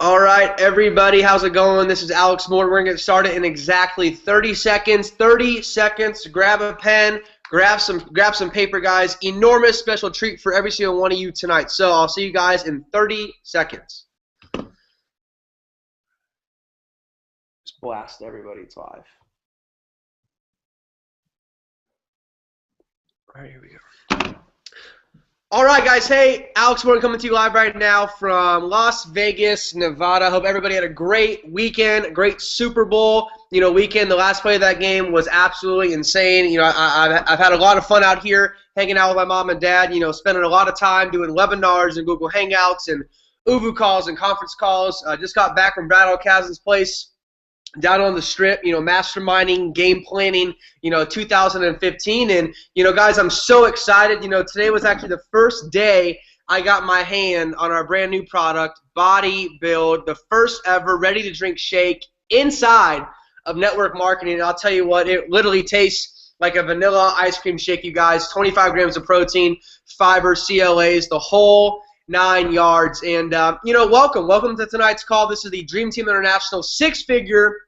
All right, everybody, how's it going? This is Alex Morton. We're going to get started in exactly 30 seconds. 30 seconds. Grab a pen, grab some paper, guys. Enormous special treat for every single one of you tonight. So I'll see you guys in 30 seconds. Just blast everybody. It's live. All right, here we go. All right, guys. Hey, Alex Morton coming to you live right now from Las Vegas, Nevada. Hope everybody had a great weekend, great Super Bowl, weekend. The last play of that game was absolutely insane. I've had a lot of fun out here hanging out with my mom and dad, spending a lot of time doing webinars and Google Hangouts and Uvu calls and conference calls. Just got back from Brad O'Cazin's place down on the strip, masterminding, game planning, 2015. And, guys, I'm so excited. Today was actually the first day I got my hand on our brand new product, Body Build, the first ever ready-to-drink shake inside of network marketing. And I'll tell you what, it literally tastes like a vanilla ice cream shake, you guys. 25 grams of protein, fiber, CLAs, the whole 9 yards. And, welcome to tonight's call. This is the Dream Team International six-figure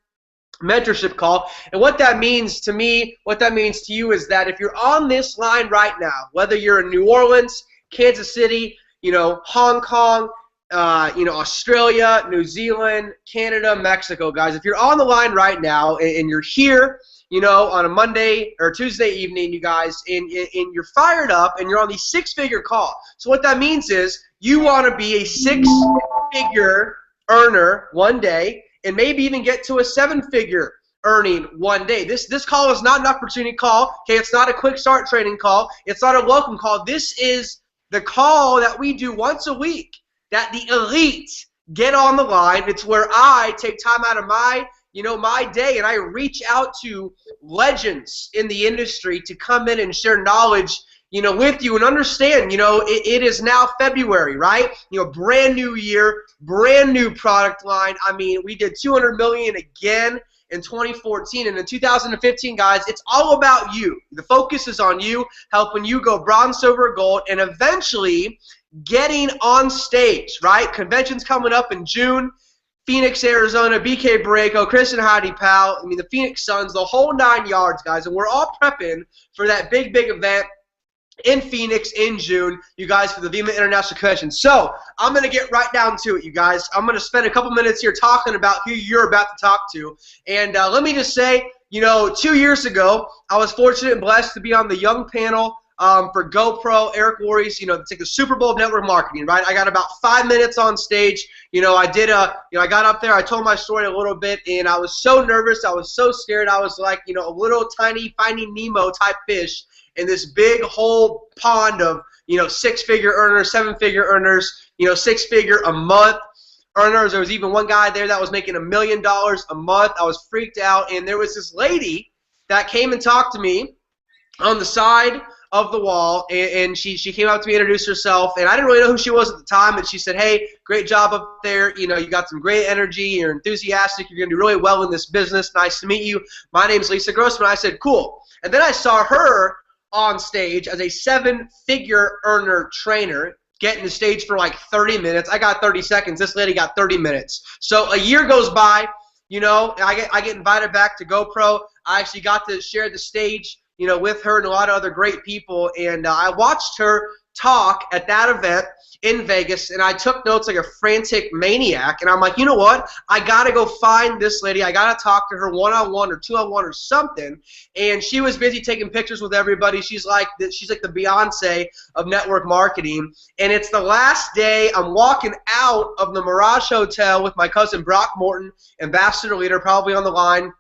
mentorship call. And what that means to me, what that means to you is that if you're on this line right now, whether you're in New Orleans, Kansas City, Hong Kong, Australia, New Zealand, Canada, Mexico, guys, if you're on the line right now and you're here, on a Monday or Tuesday evening, you guys, and you're fired up and you're on the six-figure call. So what that means is you want to be a six-figure earner one day and maybe even get to a seven-figure earning one day. This call is not an opportunity call. Okay, it's not a quick start training call. It's not a welcome call. This is the call that we do once a week that the elite get on the line. It's where I take time out of my day and I reach out to legends in the industry to come in and share knowledge with you and understand, it is now February, right? Brand new year, brand new product line. I mean, we did 200 million again in 2014, and in 2015, guys, it's all about you. The focus is on you, helping you go bronze, silver, gold, and eventually getting on stage, right? Convention's coming up in June. Phoenix, Arizona, BK Borrego, Chris and Heidi Powell, the Phoenix Suns, the whole 9 yards, guys, and we're all prepping for that big event in Phoenix in June, you guys, for the VMA International Convention. So I'm going to get right down to it, you guys. I'm going to spend a couple minutes here talking about who you're about to talk to. And let me just say, 2 years ago, I was fortunate and blessed to be on the young panel for GoPro, Eric Worre's, to take the Super Bowl of network marketing, right? I got about 5 minutes on stage. I got up there, I told my story a little bit, and I was so nervous, I was so scared. I was like, a little tiny Finding Nemo type fish in this big whole pond of, six-figure earners, seven-figure earners, six-figure a month earners. There was even one guy there that was making $1 million a month. I was freaked out, and there was this lady that came and talked to me on the side of the wall, and she came up to me, introduced herself, and I didn't really know who she was at the time, but she said, hey, great job up there, you got some great energy, you're enthusiastic, you're going to do really well in this business, nice to meet you, my name's Lisa Grossmann. I said, cool. And then I saw her on stage as a seven-figure earner trainer, getting the stage for like 30 minutes. I got 30 seconds. This lady got 30 minutes. So a year goes by, I get invited back to GoPro. I actually got to share the stage, with her and a lot of other great people, and I watched her talk at that event in Vegas, and I took notes like a frantic maniac, and I'm like, you know what? I got to go find this lady. I got to talk to her one-on-one or two-on-one or something, and she was busy taking pictures with everybody. She's like the Beyonce of network marketing, and it's the last day. I'm walking out of the Mirage Hotel with my cousin Brock Morton, ambassador leader, probably on the line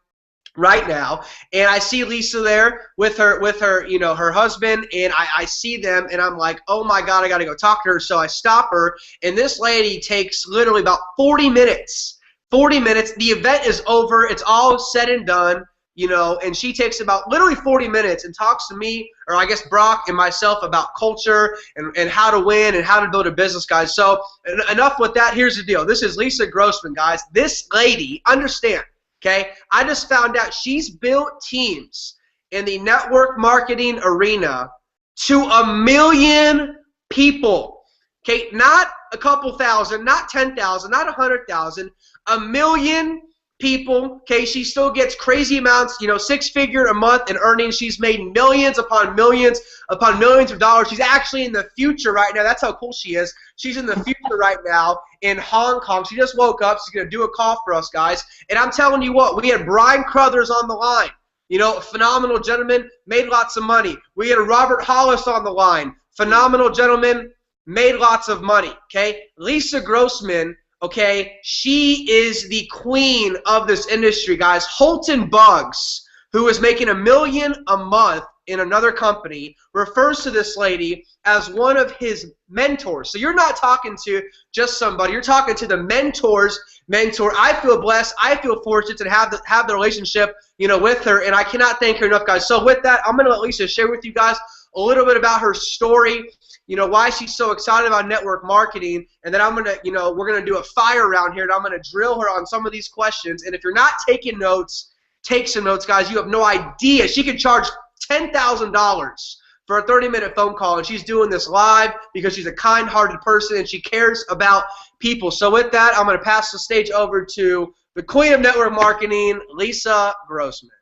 right now, and I see Lisa there with her her husband, and I see them, and I'm like, oh my God, I gotta go talk to her. So I stop her, and this lady takes literally about 40 minutes. The event is over, it's all said and done, and she takes about literally 40 minutes and talks to me, or I guess Brock and myself, about culture and how to win and how to build a business, guys. So enough with that. Here's the deal. This is Lisa Grossmann, guys. This lady, understand, okay, I just found out she's built teams in the network marketing arena to 1 million people. Okay, not a couple thousand, not 10,000, not 100,000, 1,000,000 people. Okay, she still gets crazy amounts, you know, 6-figure a month in earnings. She's made millions upon millions of dollars. She's actually in the future right now. That's how cool she is. She's in the future right now in Hong Kong. She just woke up. She's going to do a call for us, guys. And I'm telling you what, we had Brian Crothers on the line. You know, phenomenal gentleman, made lots of money. We had Robert Hollis on the line. Phenomenal gentleman, made lots of money, okay? Lisa Grossman, okay, she is the queen of this industry, guys. Holton Buggs, who is making $1 million a month in another company, refers to this lady as one of his mentors. So you're not talking to just somebody. You're talking to the mentor's mentor. I feel blessed. I feel fortunate to have the relationship, you know, with her, and I cannot thank her enough, guys. So with that, I'm going to let Lisa share with you guys a little bit about her story, you know, why she's so excited about network marketing, and then I'm going to, you know, we're going to do a fire round here, and I'm going to drill her on some of these questions. And if you're not taking notes, take some notes, guys. You have no idea. She could charge $10,000 for a 30-minute phone call, and she's doing this live because she's a kind-hearted person and she cares about people. So with that, I'm going to pass the stage over to the queen of network marketing, Lisa Grossman.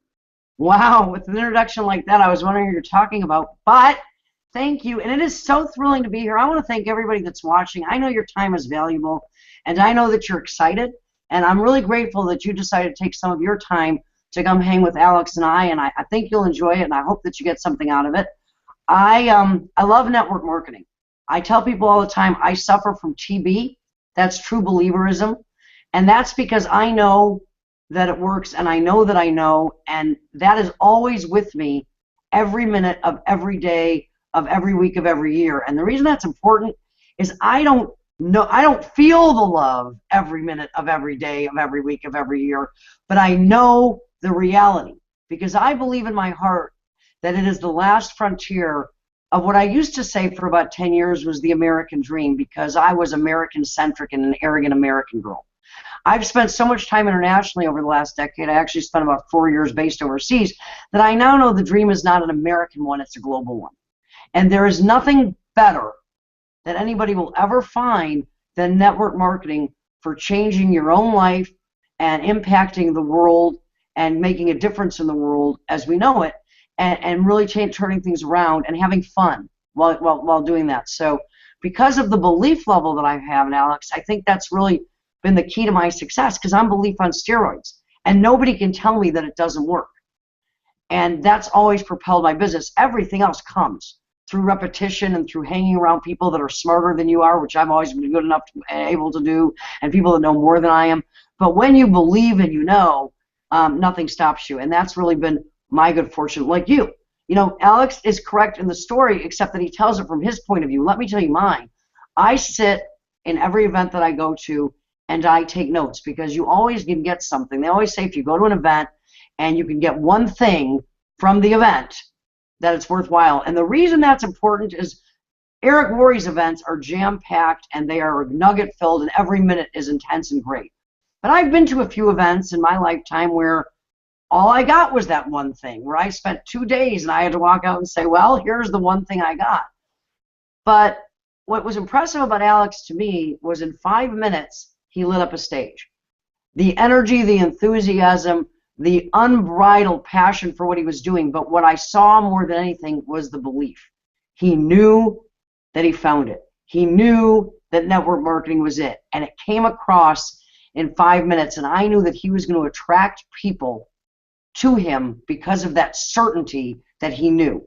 Wow, with an introduction like that, I was wondering what you're talking about, but thank you, and it is so thrilling to be here. I want to thank everybody that's watching. I know your time is valuable, and I know that you're excited, and I'm really grateful that you decided to take some of your time to come hang with Alex and I think you'll enjoy it, and I hope that you get something out of it. I love network marketing. I tell people all the time I suffer from TB. That's true believerism, and that's because I know that it works, and I know that I know, and that is always with me every minute of every day of every week of every year. And the reason that's important is I don't feel the love every minute of every day of every week of every year, but I know the reality because I believe in my heart that it is the last frontier of what I used to say for about 10 years was the American dream, because I was American-centric and an arrogant American girl. I've spent so much time internationally over the last decade. I actually spent about 4 years based overseas, that I now know the dream is not an American one, it's a global one. And there is nothing better that anybody will ever find than network marketing for changing your own life and impacting the world and making a difference in the world as we know it, and really turning things around and having fun while doing that. So because of the belief level that I have in Alex, I think that's really been the key to my success, because I'm belief on steroids, and nobody can tell me that it doesn't work. And that's always propelled my business. Everything else comes through repetition and through hanging around people that are smarter than you are, which I've always been good enough to able to do, and people that know more than I am. But when you believe and you know, nothing stops you, and that's really been my good fortune. Like you know, Alex is correct in the story, except that he tells it from his point of view. Let me tell you mine. I sit in every event that I go to, and I take notes, because you always can get something. They always say if you go to an event and you can get one thing from the event, that it's worthwhile. And the reason that's important is Eric Worre's events are jam-packed and they are nugget-filled, and every minute is intense and great. But I've been to a few events in my lifetime where all I got was that one thing, where I spent 2 days and I had to walk out and say, well, here's the one thing I got. But what was impressive about Alex to me was in 5 minutes, he lit up a stage. The energy, the enthusiasm, the unbridled passion for what he was doing, but what I saw more than anything was the belief. He knew that he found it. He knew that network marketing was it, and it came across in 5 minutes, and I knew that he was going to attract people to him because of that certainty that he knew.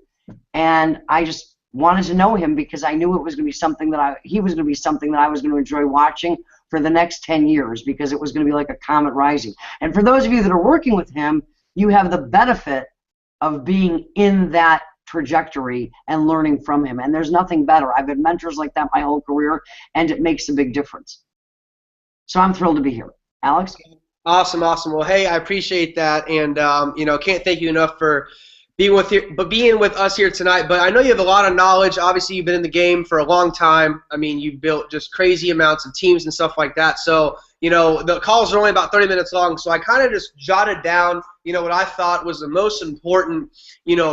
And I just wanted to know him because I knew it was going to be something that he was going to be something that I was going to enjoy watching for the next 10 years, because it was going to be like a comet rising. And for those of you that are working with him, you have the benefit of being in that trajectory and learning from him. And there's nothing better. I've had mentors like that my whole career, and it makes a big difference. So I'm thrilled to be here. Alex? Awesome, awesome. Well, hey, I appreciate that, and you know, can't thank you enough for being with us here tonight. But I know you have a lot of knowledge. Obviously, you've been in the game for a long time. I mean, you've built just crazy amounts of teams and stuff like that. So, you know, the calls are only about 30 minutes long, so I kind of just jotted down what I thought was the most important,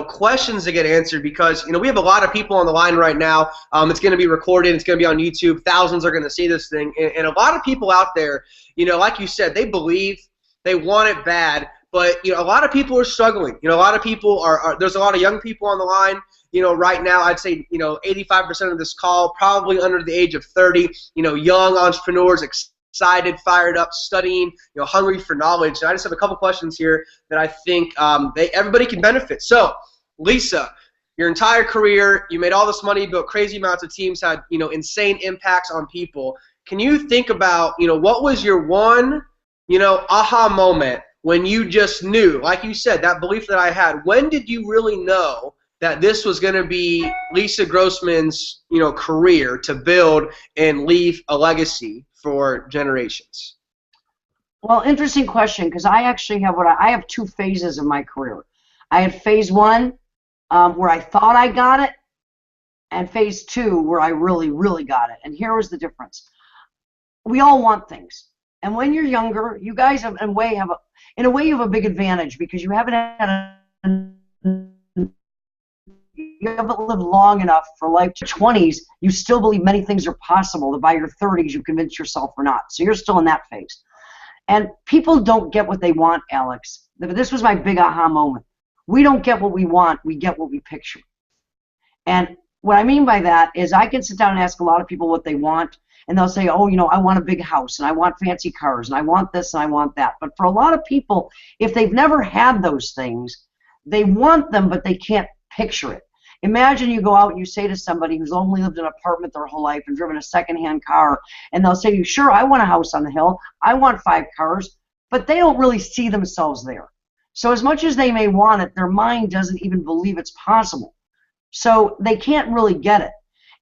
questions to get answered, because, we have a lot of people on the line right now. It's going to be recorded. It's going to be on YouTube. Thousands are going to see this thing. And a lot of people out there, like you said, they believe, they want it bad, but, a lot of people are struggling. A lot of people there's a lot of young people on the line. Right now, I'd say, 85% of this call, probably under the age of 30, young entrepreneurs, excited, fired up, studying, hungry for knowledge. And I just have a couple questions here that I think everybody can benefit. So, Lisa, your entire career, you made all this money, built crazy amounts of teams, had, insane impacts on people. Can you think about, what was your one, aha moment when you just knew, like you said, that belief that I had? When did you really know that this was going to be Lisa Grossmann's, career to build and leave a legacy for generations? Well, interesting question, because I actually have I have two phases of my career. I had phase one, where I thought I got it, and phase two, where I really, really got it. And here was the difference. We all want things, and when you're younger, you guys in a way you have a big advantage, because you haven't lived long enough for life. To 20s, you still believe many things are possible, that by your 30s you convince yourself or not. So you're still in that phase. And people don't get what they want, Alex. This was my big aha moment. We don't get what we want, we get what we picture. And what I mean by that is, I can sit down and ask a lot of people what they want, and they'll say, oh, I want a big house, and I want fancy cars, and I want this, and I want that. But for a lot of people, if they've never had those things, they want them, but they can't picture it. Imagine you go out and you say to somebody who's only lived in an apartment their whole life and driven a secondhand car, and they'll say to you, sure, I want a house on the hill, I want 5 cars, but they don't really see themselves there. So as much as they may want it, their mind doesn't even believe it's possible. So they can't really get it.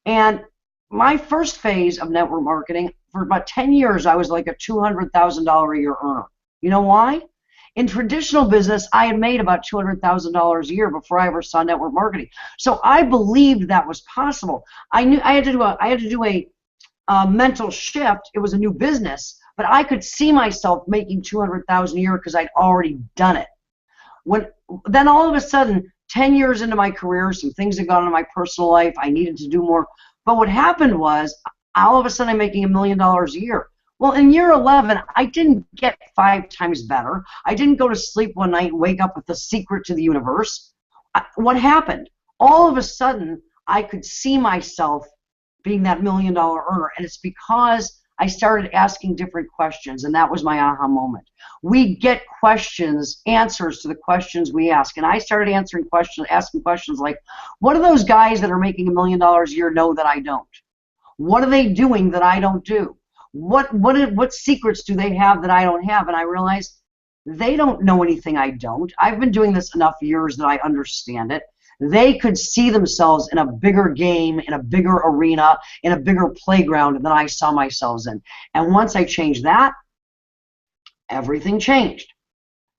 And my first phase of network marketing, for about 10 years, I was like a $200,000 a year earner. You know why? In traditional business, I had made about $200,000 a year before I ever saw network marketing. So I believed that was possible. I knew I had to do a mental shift. It was a new business, but I could see myself making $200,000 a year because I'd already done it. Then all of a sudden, 10 years into my career, some things had gone on in my personal life. I needed to do more. But what happened was, all of a sudden, I'm making $1 million a year. Well, in year 11, I didn't get 5 times better. I didn't go to sleep one night and wake up with the secret to the universe. What happened? All of a sudden, I could see myself being that $1 million earner, and it's because I started asking different questions, and that was my aha moment. We get questions, answers to the questions we ask, and I started asking questions like, what do those guys that are making $1 million a year know that I don't? What are they doing that I don't do? What secrets do they have that I don't have? And I realized they don't know anything I don't. I've been doing this enough years that I understand it. They could see themselves in a bigger game, in a bigger arena, in a bigger playground than I saw myself in. And once I changed that, everything changed.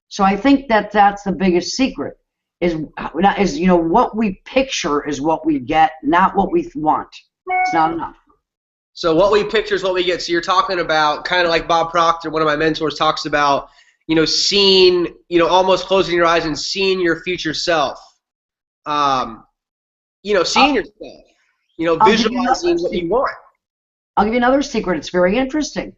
So I think that that's the biggest secret, is what we picture is what we get, not what we want. It's not enough. So what we picture is what we get. So you're talking about, kind of like Bob Proctor, one of my mentors, talks about, seeing, almost closing your eyes and seeing your future self. Seeing yourself, visualizing what you want. I'll give you another secret. It's very interesting.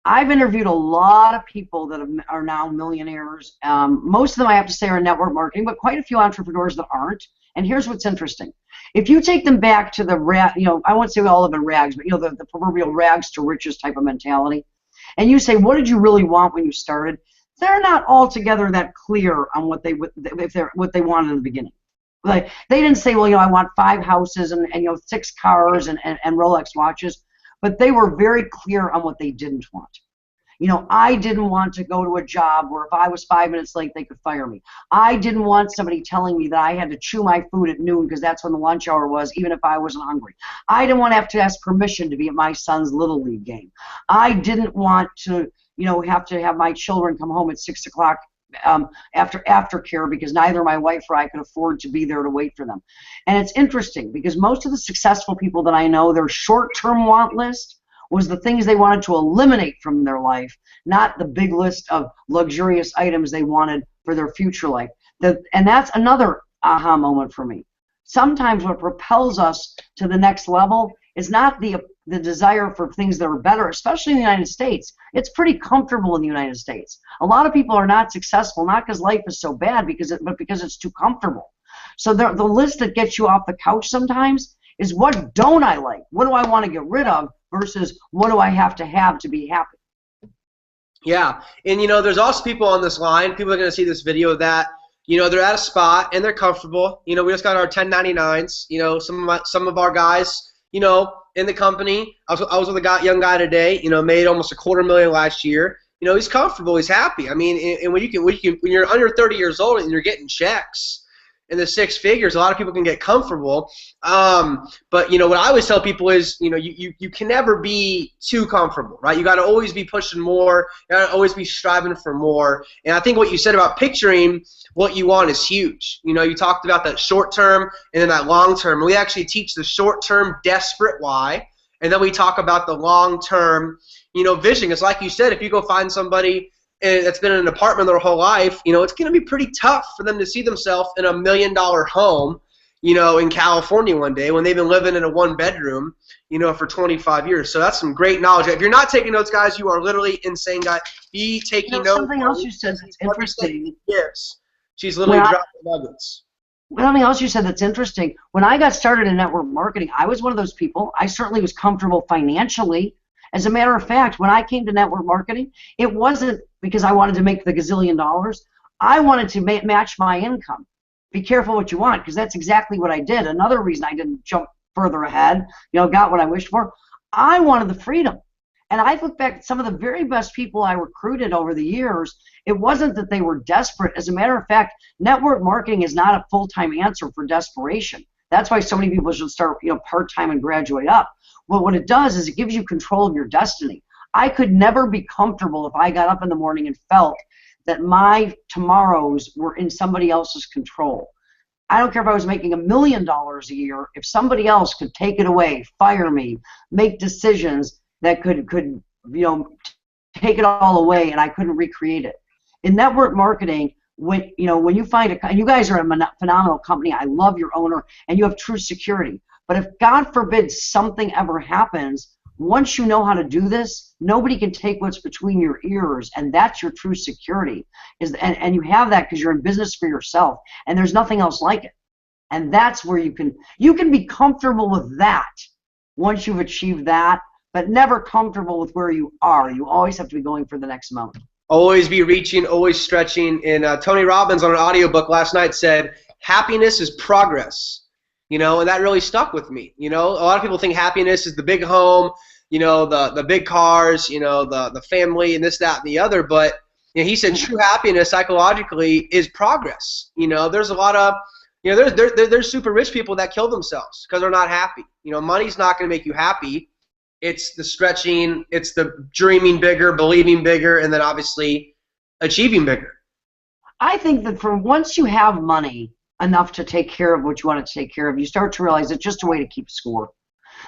I've interviewed a lot of people that are now millionaires. Most of them, I have to say, are in network marketing, but quite a few entrepreneurs that aren't. And here's what's interesting. If you take them back to the, I won't say we all live in rags, but the proverbial rags to riches type of mentality, and you say, what did you really want when you started? They're not altogether that clear on what they wanted in the beginning. Like, they didn't say, well, I want 5 houses and 6 cars and Rolex watches, but they were very clear on what they didn't want. I didn't want to go to a job where if I was 5 minutes late, they could fire me. I didn't want somebody telling me that I had to chew my food at noon because that's when the lunch hour was, even if I wasn't hungry. I didn't want to have to ask permission to be at my son's Little League game. I didn't want to, have to have my children come home at 6 o'clock after aftercare because neither my wife or I could afford to be there to wait for them. And it's interesting because most of the successful people that I know, their short-term want list was the things they wanted to eliminate from their life, not the big list of luxurious items they wanted for their future life. And that's another aha moment for me. Sometimes what propels us to the next level is not the desire for things that are better, especially in the United States. It's pretty comfortable in the United States. A lot of people are not successful, not because life is so bad, but because it's too comfortable. So the list that gets you off the couch sometimes is, what don't I like? What do I want to get rid of versus what do I have to be happy? Yeah, and there's also people on this line, people are going to see this video that, they're at a spot and they're comfortable. We just got our 1099s. Some of our guys, in the company. I was with a young guy today. Made almost $250,000 last year. He's comfortable. He's happy. I mean, and when you're under 30 years old and you're getting checks in the six figures, a lot of people can get comfortable. But what I always tell people is, you can never be too comfortable, right? You got to always be pushing more. You got to always be striving for more. And I think what you said about picturing what you want is huge. You talked about that short term and then that long term. We actually teach the short term desperate why, and then we talk about the long term, vision. It's like you said, if you go find somebody that's been in an apartment their whole life, it's going to be pretty tough for them to see themselves in $1 million home, in California one day when they've been living in a one-bedroom, for 25 years. So that's some great knowledge. If you're not taking notes, guys, you are literally insane, guys. Be taking notes. Something else you said that's interesting. Yes. She's literally dropping nuggets. Something else you said that's interesting. When I got started in network marketing, I was one of those people. I certainly was comfortable financially. As a matter of fact, when I came to network marketing, it wasn't because I wanted to make the gazillion dollars. I wanted to match my income. Be careful what you want, because that's exactly what I did. Another reason I didn't jump further ahead, got what I wished for. I wanted the freedom. And I look back at some of the very best people I recruited over the years. It wasn't that they were desperate. As a matter of fact, network marketing is not a full-time answer for desperation. That's why so many people should start, part-time and graduate up. Well, what it does is it gives you control of your destiny. I could never be comfortable if I got up in the morning and felt that my tomorrows were in somebody else's control. I don't care if I was making $1 million a year. If somebody else could take it away, fire me, make decisions that could take it all away, and I couldn't recreate it. In network marketing, when you find and you guys are a phenomenal company. I love your owner, and you have true security. But if God forbid something ever happens, once you know how to do this, nobody can take what's between your ears, and that's your true security. And you have that because you're in business for yourself, and there's nothing else like it. And that's where you can be comfortable with that once you've achieved that, but never comfortable with where you are. You always have to be going for the next mountain. Always be reaching, always stretching. And Tony Robbins on an audiobook last night said, happiness is progress. And that really stuck with me. A lot of people think happiness is the big home, the big cars, the family and this, that, and the other. But he said true happiness psychologically is progress. There's a lot of, there's super rich people that kill themselves because they're not happy. Money's not going to make you happy. It's the stretching, it's the dreaming bigger, believing bigger, and then obviously achieving bigger. I think that once you have money enough to take care of what you want to take care of, you start to realize it's just a way to keep score.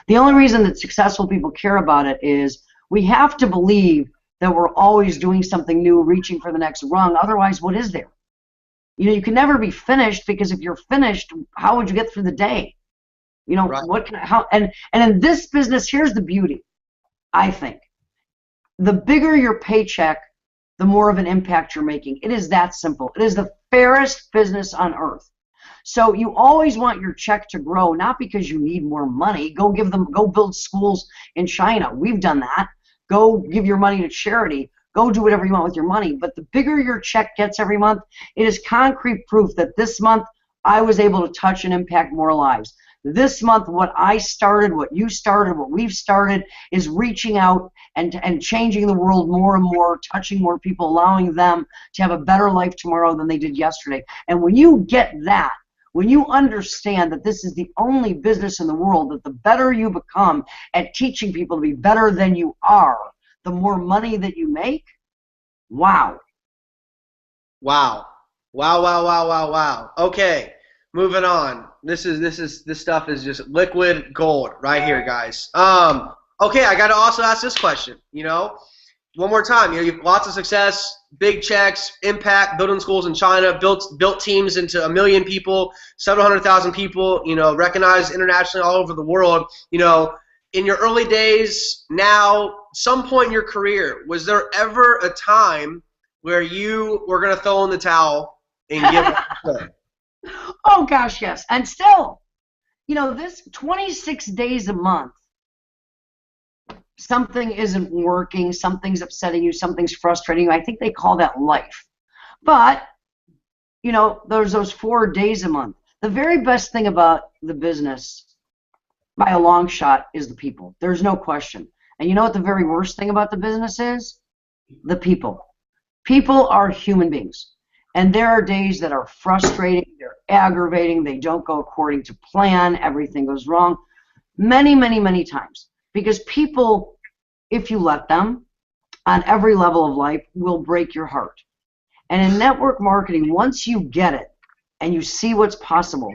The only reason that successful people care about it is we have to believe that we're always doing something new, reaching for the next rung. Otherwise, what is there? You can never be finished, because if you're finished, how would you get through the day? Right. And in this business, here's the beauty, I think. The bigger your paycheck, the more of an impact you're making. It is that simple. It is the fairest business on earth. So you always want your check to grow, not because you need more money. Go build schools in China. We've done that. Go give your money to charity. Go do whatever you want with your money. But the bigger your check gets every month, it is concrete proof that this month I was able to touch and impact more lives. This month, what I started, what you started, what we've started is reaching out and changing the world more and more, touching more people, allowing them to have a better life tomorrow than they did yesterday. And when you get that, when you understand that this is the only business in the world, that the better you become at teaching people to be better than you are, the more money that you make, wow. Wow. Wow, wow, wow, wow, wow. Okay, moving on. This stuff is just liquid gold right here, guys. Okay, I got to also ask this question. one more time, you have lots of success, big checks, impact, building schools in China, built teams into 1 million people, 700,000 people, recognized internationally all over the world. In your early days, now, some point in your career, was there ever a time where you were going to throw in the towel and give up? Oh gosh, yes. And still, this 26 days a month, something isn't working, something's upsetting you, something's frustrating you. I think they call that life. But, there's those 4 days a month. The very best thing about the business, by a long shot, is the people. There's no question. And you know what the very worst thing about the business is? The people. People are human beings. And there are days that are frustrating, they're aggravating, they don't go according to plan, everything goes wrong. Many, many, many times. Because people, if you let them, on every level of life, will break your heart. And in network marketing, once you get it and you see what's possible,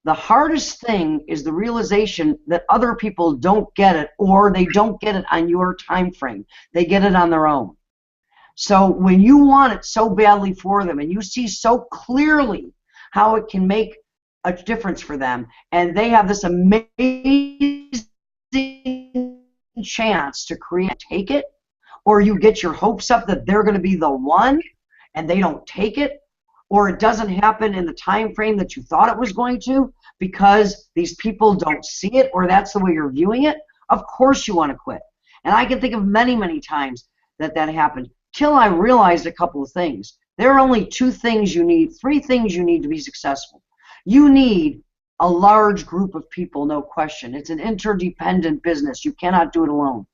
the hardest thing is the realization that other people don't get it, or they don't get it on your time frame. They get it on their own. So when you want it so badly for them and you see so clearly how it can make a difference for them, and they have this amazing chance to take it, or you get your hopes up that they're going to be the one and they don't take it, or it doesn't happen in the time frame that you thought it was going to because these people don't see it, or that's the way you're viewing it, of course you want to quit. And I can think of many, many times that happened, till I realized a couple of things. There are only 3 things you need to be successful. You need a large group of people, no question. It's an interdependent business. You cannot do it alone.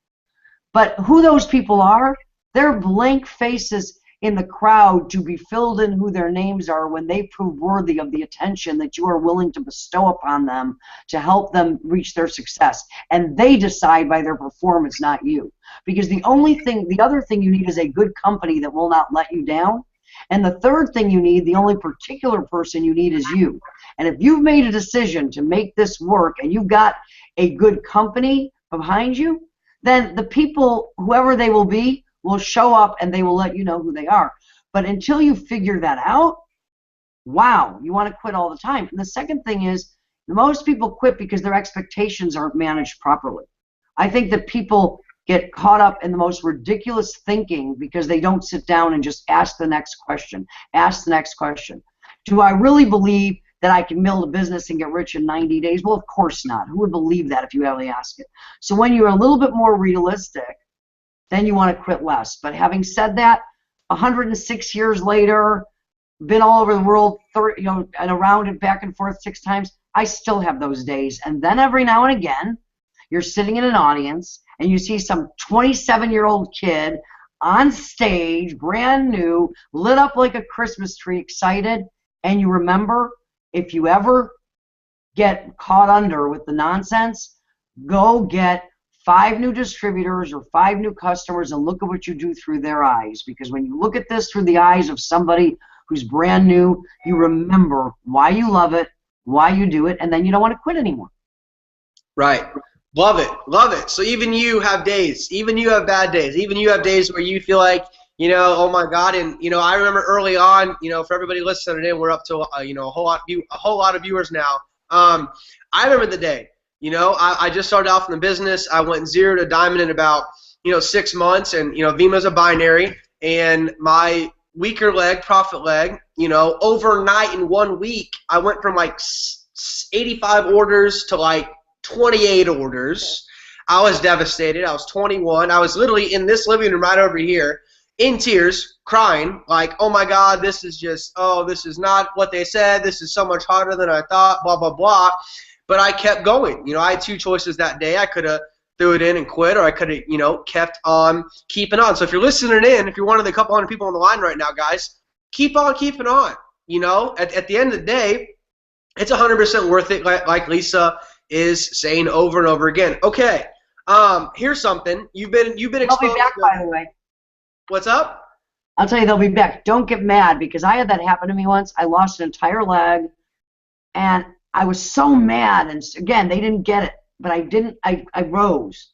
But who those people are, they're blank faces in the crowd to be filled in who their names are when they prove worthy of the attention that you are willing to bestow upon them to help them reach their success. And they decide by their performance, not you. Because the other thing you need is a good company that will not let you down. And the third thing you need, the only particular person you need, is you. And if you've made a decision to make this work and you've got a good company behind you, then the people, whoever they will be, will show up and they will let you know who they are. But until you figure that out, wow, you want to quit all the time. And the second thing is, most people quit because their expectations aren't managed properly. I think that people get caught up in the most ridiculous thinking because they don't sit down and just ask the next question. Ask the next question. Do I really believe that I can build a business and get rich in 90 days? Well, of course not. Who would believe that if you only ask it? So when you're a little bit more realistic, then you want to quit less. But having said that, 106 years later, been all over the world, and around it back and forth 6 times, I still have those days. And then every now and again, you're sitting in an audience and you see some 27-year-old kid on stage, brand new, lit up like a Christmas tree, excited, and you remember, if you ever get caught under with the nonsense, go get 5 new distributors or 5 new customers and look at what you do through their eyes. Because when you look at this through the eyes of somebody who's brand new, you remember why you love it, why you do it, and then you don't want to quit anymore. Right. Love it. Love it. So even you have days. Even you have bad days. Even you have days where you feel like, oh my God. And, I remember early on, for everybody listening in, we're up to, a whole lot of viewers now. I remember the day, I just started off in the business. I went 0 to diamond in about, 6 months. And, Vima's a binary. And my weaker leg, profit leg, overnight in 1 week, I went from like 85 orders to like 28 orders. I was devastated. I was 21. I was literally in this living room right over here in tears, crying, like, oh my God, this is this is not what they said. This is so much harder than I thought, blah, blah, blah. But I kept going. I had 2 choices that day. I could have threw it in and quit, or I could have, kept on keeping on. So if you're listening in, if you're one of the couple hundred people on the line right now, guys, keep on keeping on. At the end of the day, it's 100% worth it, like Lisa is saying over and over again. Okay, here's something. You've been exposed. I'll be back, by the way. What's up? I'll tell you, they'll be back. Don't get mad, because I had that happen to me once. I lost an entire leg, and I was so mad. And again, they didn't get it, but I didn't. I rose.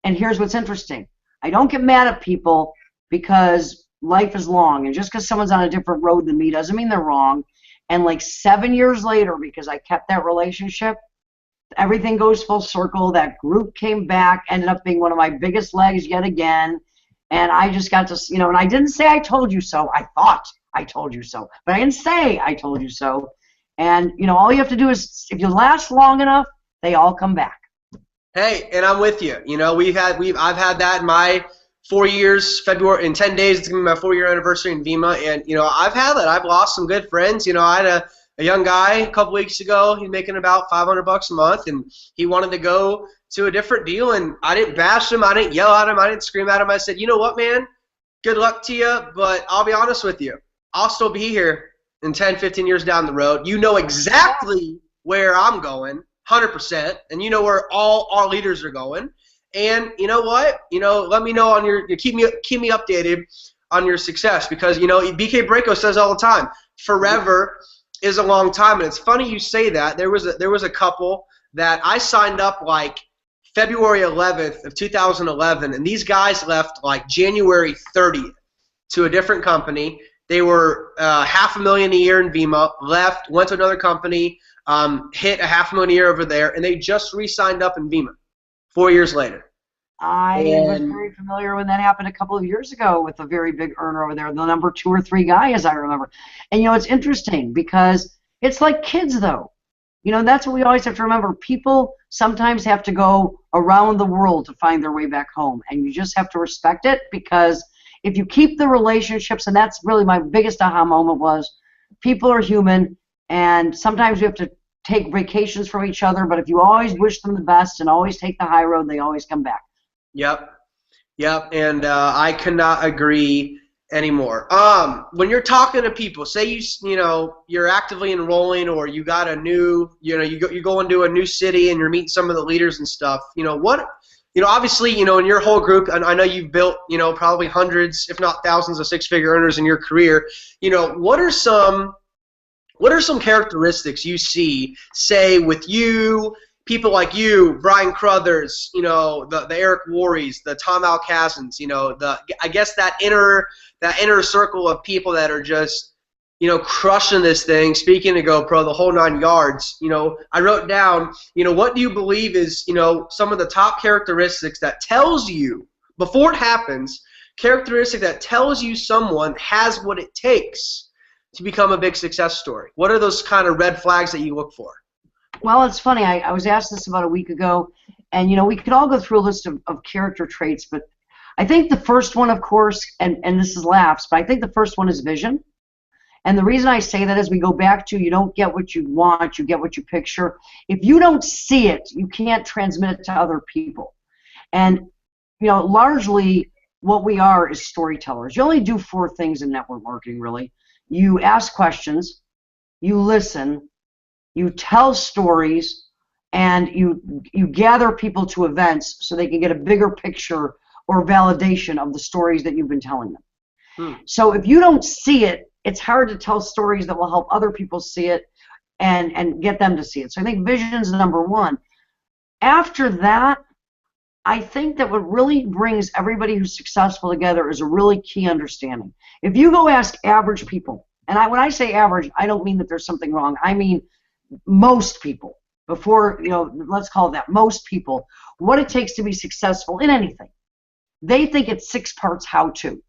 And here's what's interesting. I don't get mad at people because life is long, and just because someone's on a different road than me doesn't mean they're wrong. And like 7 years later, because I kept that relationship, everything goes full circle. That group came back, ended up being one of my biggest legs yet again. And I just got to, and I didn't say I told you so. I thought I told you so, but I didn't say I told you so. And, all you have to do is, if you last long enough, they all come back. Hey, and I'm with you. I've had that in my 4 years. February, in 10 days, it's gonna be my 4-year anniversary in VEMA, and I've had that. I've lost some good friends. I had a young guy a couple weeks ago. He's making about $500 a month, and he wanted to go to a different deal, and I didn't bash him. I didn't yell at him. I didn't scream at him. I said, you know what, man? Good luck to you, but I'll be honest with you. I'll still be here in 10, 15 years down the road. You know exactly where I'm going, 100%, and you know where all our leaders are going. And you know what? Let me know on keep me updated on your success, because BK Braco says all the time, forever is a long time. And it's funny you say that. There was a couple that I signed up like February 11th of 2011, and these guys left like January 30th to a different company. They were $500,000 a year in VEMA, left, went to another company, hit $500,000 a year over there, and they just re-signed up in VEMA 4 years later. I was very familiar when that happened a couple of years ago with a very big earner over there, the number 2 or 3 guy, as I remember. And it's interesting because it's like kids, though. That's what we always have to remember. People sometimes have to go around the world to find their way back home, and you just have to respect it, because if you keep the relationships, and that's really my biggest aha moment was, people are human, and sometimes we have to take vacations from each other, but if you always wish them the best and always take the high road, they always come back. Yep, and I cannot agree anymore. When you're talking to people, say you're actively enrolling, or you got a new, you go into a new city and you're meeting some of the leaders and stuff. Obviously, in your whole group, and I know you've built, probably hundreds, if not thousands, of six-figure earners in your career. What are some characteristics you see, say, with you, people like you, Brian Crothers, the Eric Worreys, the Tom Alcazans, I guess that inner circle of people that are just, crushing this thing, speaking to GoPro, the whole 9 yards. I wrote down, what do you believe is, some of the top characteristics that tells you, before it happens, characteristic that tells you someone has what it takes to become a big success story? What are those kind of red flags that you look for? Well, it's funny. I was asked this about a week ago, and we could all go through a list of character traits, but I think the first one, of course, and this is laughs, but I think the first one is vision. And the reason I say that is we go back to, you don't get what you want, you get what you picture. If you don't see it, you can't transmit it to other people. And largely what we are is storytellers. You only do 4 things in network marketing, really. You ask questions, you listen, you tell stories, and you gather people to events so they can get a bigger picture or validation of the stories that you've been telling them. So if you don't see it, it's hard to tell stories that will help other people see it and get them to see it. So I think vision is number 1. After that, I think that what really brings everybody who's successful together is a really key understanding. If you go ask average people, and when I say average, I don't mean that there's something wrong. I mean most people, before, let's call it that, most people, what it takes to be successful in anything. They think it's 6 parts how-to.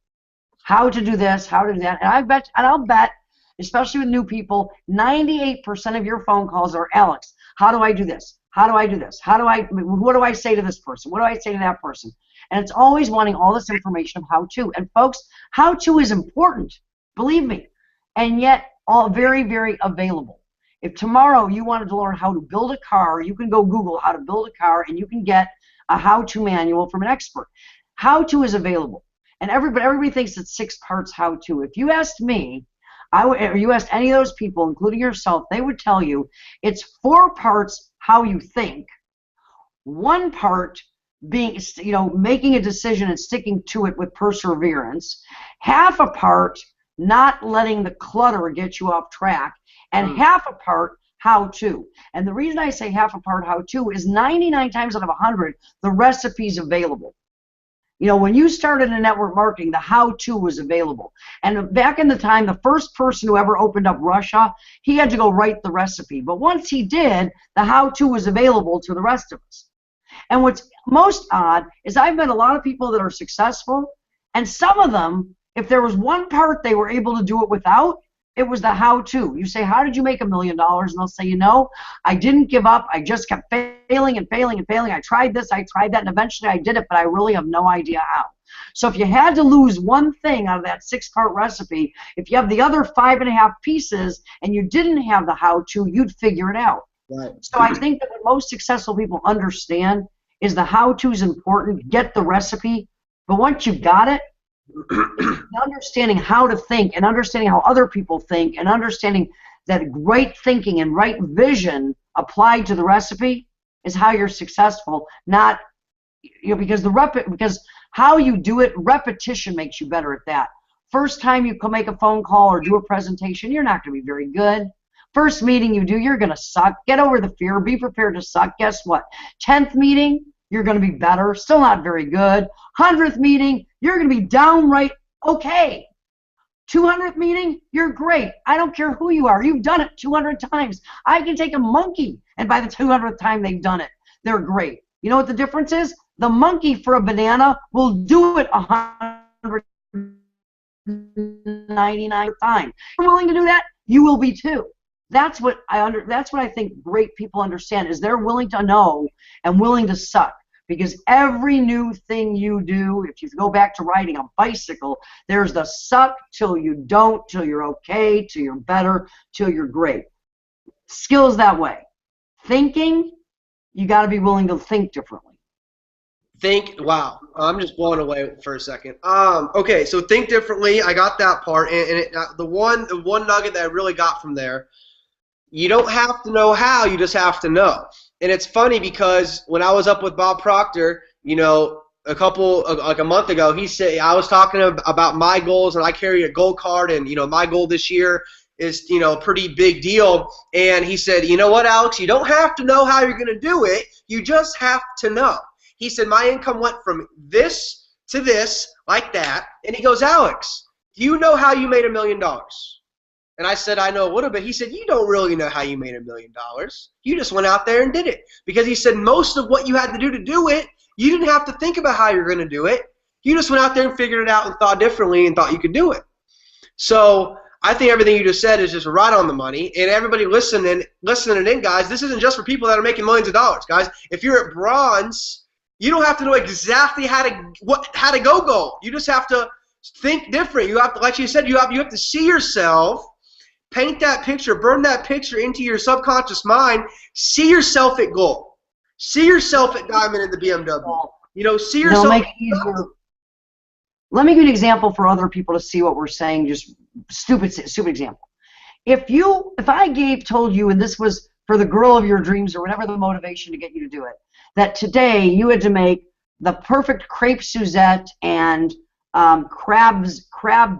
How to do this, how to do that. And I'll bet, especially with new people, 98% of your phone calls are, Alex, how do I do this? How do I do this? What do I say to this person? What do I say to that person? And it's always wanting all this information of how to. And folks, how to is important, believe me, and yet all very, very available. If tomorrow you wanted to learn how to build a car, you can go Google how to build a car, and you can get a how-to manual from an expert. How-to is available. And everybody thinks it's 6 parts how-to. If you asked me, or you asked any of those people, including yourself, they would tell you it's 4 parts how you think, 1 part being, making a decision and sticking to it with perseverance, half a part not letting the clutter get you off track, and half a part how-to. And the reason I say half a part how-to is 99 times out of 100, the recipe's available. You know, when you started in network marketing, the how-to was available. And back in the time, the first person who ever opened up Russia, he had to go write the recipe. But once he did, the how-to was available to the rest of us. And what's most odd is I've met a lot of people that are successful, and some of them, if there was one part they were able to do it without, it was the how-to. You say, how did you make $1 million? And they'll say, you know, I didn't give up. I just kept failing and failing and failing. I tried this, I tried that, and eventually I did it, but I really have no idea how. So if you had to lose one thing out of that 6-part recipe, if you have the other 5.5 pieces and you didn't have the how-to, you'd figure it out. Right. So I think that what most successful people understand is the how-to is important. Get the recipe, but once you got it, understanding how to think and understanding how other people think and understanding that right thinking and right vision applied to the recipe is how you're successful. Not, you know, because how you do it, repetition makes you better at that. First time you can make a phone call or do a presentation, you're not going to be very good. First meeting you do, you're going to suck. Get over the fear. Be prepared to suck. Guess what? 10th meeting, you're going to be better. Still not very good. 100th meeting, you're going to be downright okay. 200th meeting, you're great. I don't care who you are. You've done it 200 times. I can take a monkey, and by the 200th time they've done it, they're great. You know what the difference is? The monkey for a banana will do it 199 times. If you're willing to do that, you will be too. That's what I think great people understand, is they're willing to know and willing to suck. Because every new thing you do, if you go back to riding a bicycle, there's the suck till you don't, till you're okay, till you're better, till you're great. Skills that way. Thinking, you got to be willing to think differently. Wow, I'm just blown away for a second. Okay, so think differently. I got that part, and the one nugget that I really got from there. You don't have to know how, you just have to know. And it's funny because when I was up with Bob Proctor, you know, like a month ago, he said, I was talking about my goals, and I carry a goal card, and, you know, my goal this year is, you know, a pretty big deal. And he said, you know what, Alex, you don't have to know how you're going to do it. You just have to know. He said, my income went from this to this, like that. And he goes, Alex, do you know how you made $1 million? And I said, I know a little bit. He said, you don't really know how you made $1 million. You just went out there and did it. Because he said most of what you had to do it, you didn't have to think about how you're going to do it. You just went out there and figured it out and thought differently and thought you could do it. So I think everything you just said is just right on the money. And everybody listening in, guys, this isn't just for people that are making millions of dollars, guys. If you're at bronze, you don't have to know exactly how to go. You just have to think different. You have to, like you said, you have to see yourself. Paint that picture, burn that picture into your subconscious mind. See yourself at gold. See yourself at diamond in the BMW. You know, see yourself. Let me give you an example for other people to see what we're saying. Just stupid example. If I told you, and this was for the girl of your dreams or whatever the motivation to get you to do it, that today you had to make the perfect crepe Suzette and crab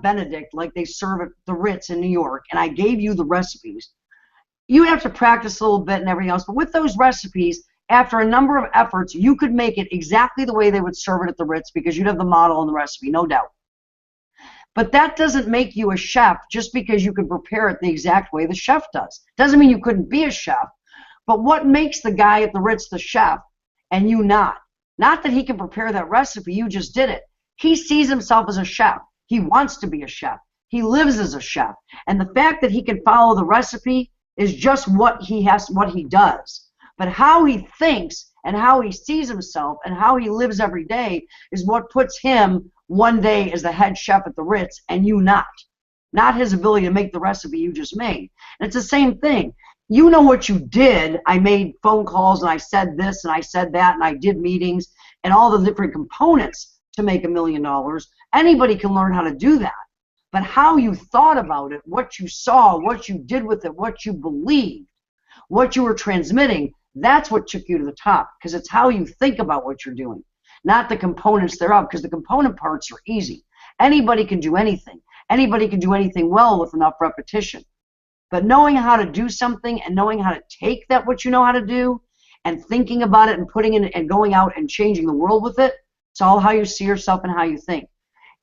Benedict like they serve at the Ritz in New York, and I gave you the recipes, you would have to practice a little bit and everything else, but with those recipes, after a number of efforts, you could make it exactly the way they would serve it at the Ritz because you'd have the model and the recipe, no doubt. But that doesn't make you a chef just because you can prepare it the exact way the chef does. Doesn't mean you couldn't be a chef, but what makes the guy at the Ritz the chef and you not? Not that he can prepare that recipe, you just did it. He sees himself as a chef. He wants to be a chef. He lives as a chef. And the fact that he can follow the recipe is just what he does. But how he thinks and how he sees himself and how he lives every day is what puts him one day as the head chef at the Ritz and you not. Not his ability to make the recipe you just made. And it's the same thing. You know what you did. I made phone calls and I said this and I said that and I did meetings and all the different components to make $1 million. Anybody can learn how to do that. But how you thought about it, what you saw, what you did with it, what you believed, what you were transmitting, that's what took you to the top, because it's how you think about what you're doing, not the components thereof, because the component parts are easy. Anybody can do anything. Anybody can do anything well with enough repetition. But knowing how to do something and knowing how to take that what you know how to do and thinking about it and putting it and going out and changing the world with it, It's all how you see yourself and how you think.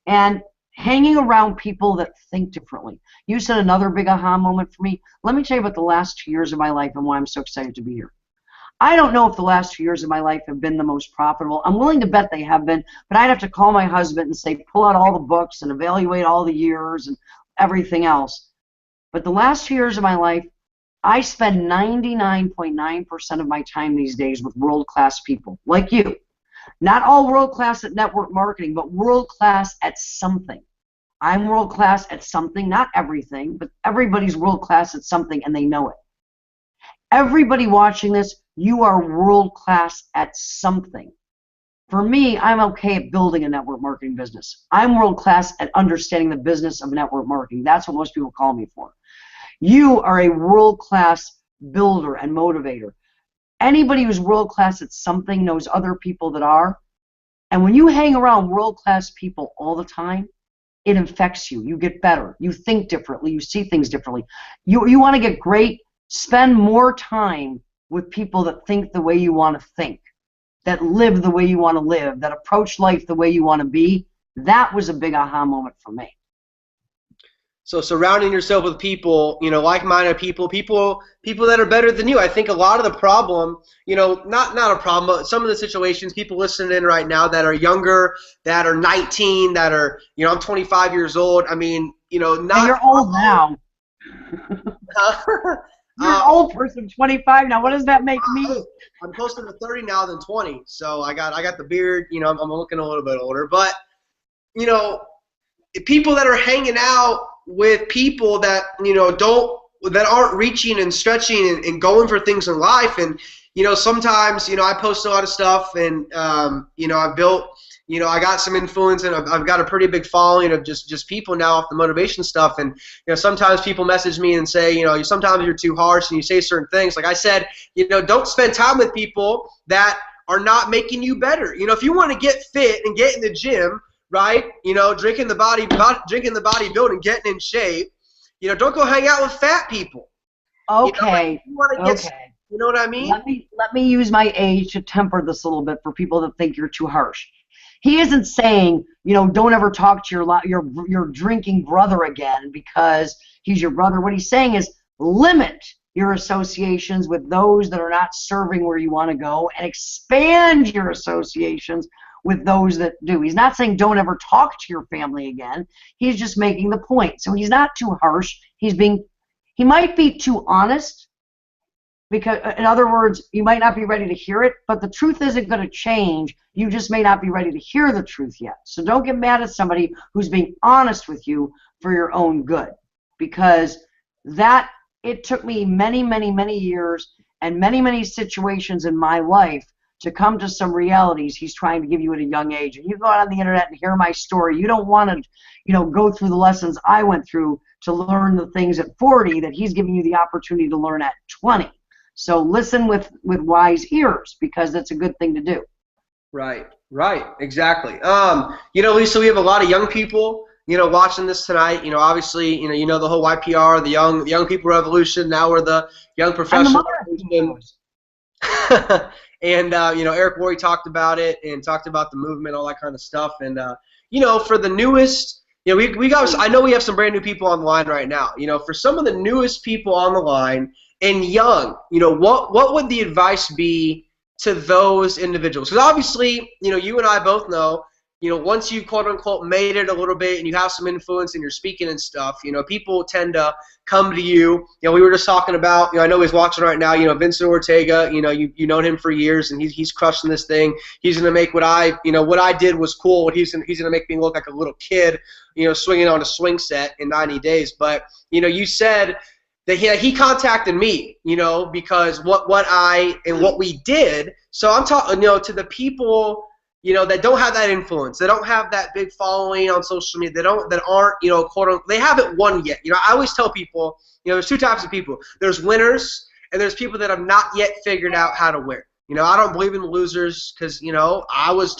And hanging around people that think differently. You said another big aha moment for me. Let me tell you about the last 2 years of my life and why I'm so excited to be here. I don't know if the last 2 years of my life have been the most profitable. I'm willing to bet they have been, but I'd have to call my husband and say, pull out all the books and evaluate all the years and everything else. But the last 2 years of my life, I spend 99.9% of my time these days with world-class people, like you. Not all world-class at network marketing, but world-class at something. I'm world-class at something, not everything, but everybody's world-class at something, and they know it. Everybody watching this, you are world-class at something. For me, I'm okay at building a network marketing business. I'm world-class at understanding the business of network marketing. That's what most people call me for. You are a world-class builder and motivator. Anybody who's world-class at something knows other people that are. And when you hang around world-class people all the time, it infects you. You get better. You think differently. You see things differently. You want to get great? Spend more time with people that think the way you want to think, that live the way you want to live, that approach life the way you want to be. That was a big aha moment for me. So surrounding yourself with people, like-minded people that are better than you. I think a lot of the problem, not a problem, but some of the situations, people listening in right now that are younger, that are 19, that are, I'm 25 years old. I mean, not. And you're old now. You're an old person, 25 now. What does that make me? I'm closer to 30 now than 20. So I got the beard. I'm looking a little bit older. But people that are hanging out with people that that aren't reaching and stretching and going for things in life, and sometimes I post a lot of stuff, and I've built. I got some influence, and I've got a pretty big following of just people now off the motivation stuff. And sometimes people message me and say, sometimes you're too harsh and you say certain things. Like I said, don't spend time with people that are not making you better. If you want to get fit and get in the gym, right? Drinking the bodybuilding, getting in shape. Don't go hang out with fat people. Okay. Okay. You know what I mean? Let me use my age to temper this a little bit for people that think you're too harsh. He isn't saying, don't ever talk to your drinking brother again because he's your brother. What he's saying is limit your associations with those that are not serving where you want to go, and expand your associations with those that do. He's not saying don't ever talk to your family again. He's just making the point. So he's not too harsh. He might be too honest, because, in other words, you might not be ready to hear it, but the truth isn't going to change. You just may not be ready to hear the truth yet. So don't get mad at somebody who's being honest with you for your own good, because it took me many, many, many years and many, many situations in my life to come to some realities he's trying to give you at a young age. And you go out on the internet and hear my story. You don't want to, go through the lessons I went through to learn the things at 40 that he's giving you the opportunity to learn at 20. So listen with wise ears, because that's a good thing to do. Right, exactly. Lisa, we have a lot of young people, watching this tonight. Obviously, the whole YPR, the young people revolution. Now we're the young professional revolution. And Eric Worre talked about it and talked about the movement, all that kind of stuff. And for the newest, we got. I know we have some brand new people on the line right now. For some of the newest people on the line and young, what would the advice be to those individuals? Because obviously, you and I both know, once you quote unquote made it a little bit and you have some influence and you're speaking and stuff, people tend to come to you. We were just talking about, I know he's watching right now, Vincent Ortega, you've known him for years, and he's crushing this thing. He's going to make what I did was cool. He's going to make me look like a little kid, swinging on a swing set in 90 days. But, you said that he contacted me, because what we did. So I'm talking, to the people, that don't have that influence, they don't have that big following on social media, that aren't, quote unquote, they haven't won yet. I always tell people, there's two types of people. There's winners, and there's people that have not yet figured out how to win. I don't believe in losers, because, I was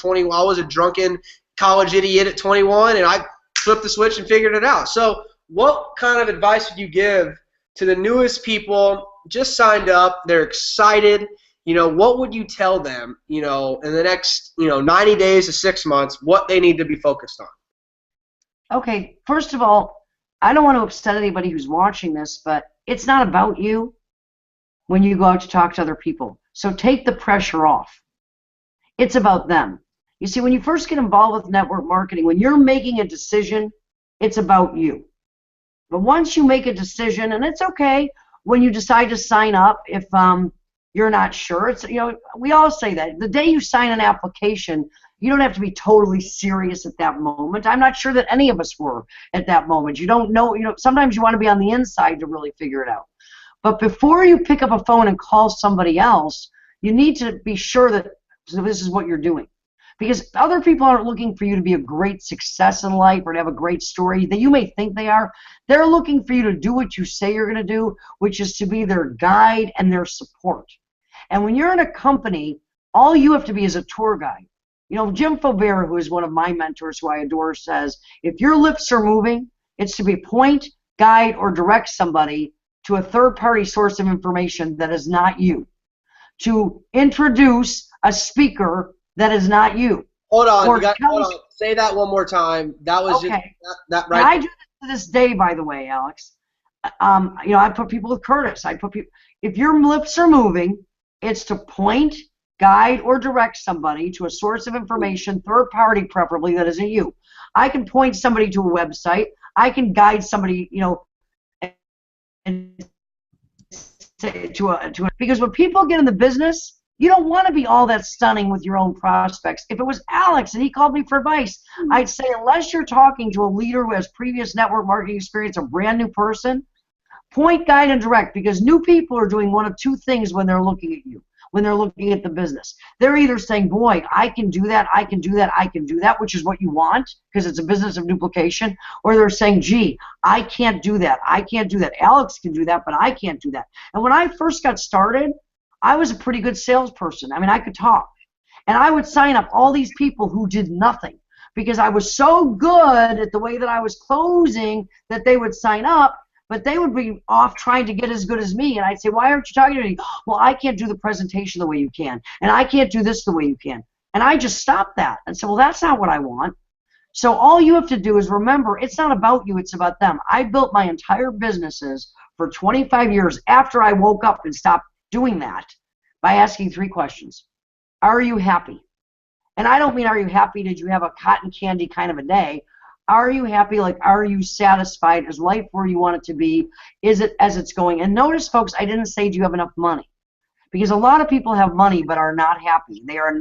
a drunken college idiot at 21, and I flipped the switch and figured it out. So what kind of advice would you give to the newest people, just signed up, they're excited, what would you tell them, in the next, 90 days to 6 months, what they need to be focused on? Okay, first of all, I don't want to upset anybody who's watching this, but it's not about you when you go out to talk to other people. So take the pressure off. It's about them. You see, when you first get involved with network marketing, when you're making a decision, it's about you. But once you make a decision, and it's okay when you decide to sign up if you're not sure. It's, we all say that. The day you sign an application, you don't have to be totally serious at that moment. I'm not sure that any of us were at that moment. You don't know, sometimes you want to be on the inside to really figure it out. But before you pick up a phone and call somebody else, you need to be sure that this is what you're doing. Because other people aren't looking for you to be a great success in life or to have a great story that you may think they are. They're looking for you to do what you say you're going to do, which is to be their guide and their support. And when you're in a company, all you have to be is a tour guide. Jim Faubert, who is one of my mentors, who I adore, says, if your lips are moving, it's to be point, guide, or direct somebody to a third-party source of information that is not you. To introduce a speaker that is not you. Hold on. Hold on. Say that one more time. That was okay. That right. And I do this to this day, by the way, Alex. I put people with Curtis. If your lips are moving, it's to point, guide, or direct somebody to a source of information, third party preferably, that isn't you. I can point somebody to a website. I can guide somebody, and because when people get in the business, you don't want to be all that stunning with your own prospects. If it was Alex and he called me for advice, I'd say unless you're talking to a leader who has previous network marketing experience, a brand new person, point, guide, and direct, because new people are doing one of two things when they're looking at you, when they're looking at the business. They're either saying, boy, I can do that, I can do that, I can do that, which is what you want because it's a business of duplication, or they're saying, gee, I can't do that, I can't do that. Alex can do that, but I can't do that. And when I first got started, I was a pretty good salesperson. I mean, I could talk. And I would sign up all these people who did nothing because I was so good at the way that I was closing that they would sign up, but they would be off trying to get as good as me. And I'd say, why aren't you talking to me? Well, I can't do the presentation the way you can. And I can't do this the way you can. And I just stopped that and said, well, that's not what I want. So all you have to do is remember, it's not about you, it's about them. I built my entire businesses for 25 years after I woke up and stopped doing that by asking 3 questions. Are you happy? And I don't mean are you happy, did you have a cotton candy kind of a day? Are you happy? Like, are you satisfied? Is life where you want it to be? Is it as it's going? And notice, folks, I didn't say do you have enough money? Because a lot of people have money but are not happy. They are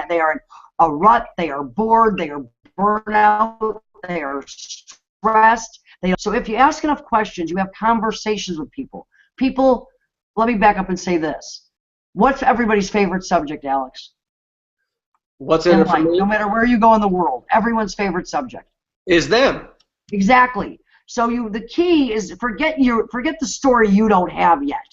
they are in a rut, they are bored, they are burnt out, they are stressed. So if you ask enough questions, you have conversations with people. Let me back up and say this. What's everybody's favorite subject, Alex? What's in it for me? No matter where you go in the world, everyone's favorite subject is them. Exactly. So the key is forget the story you don't have yet.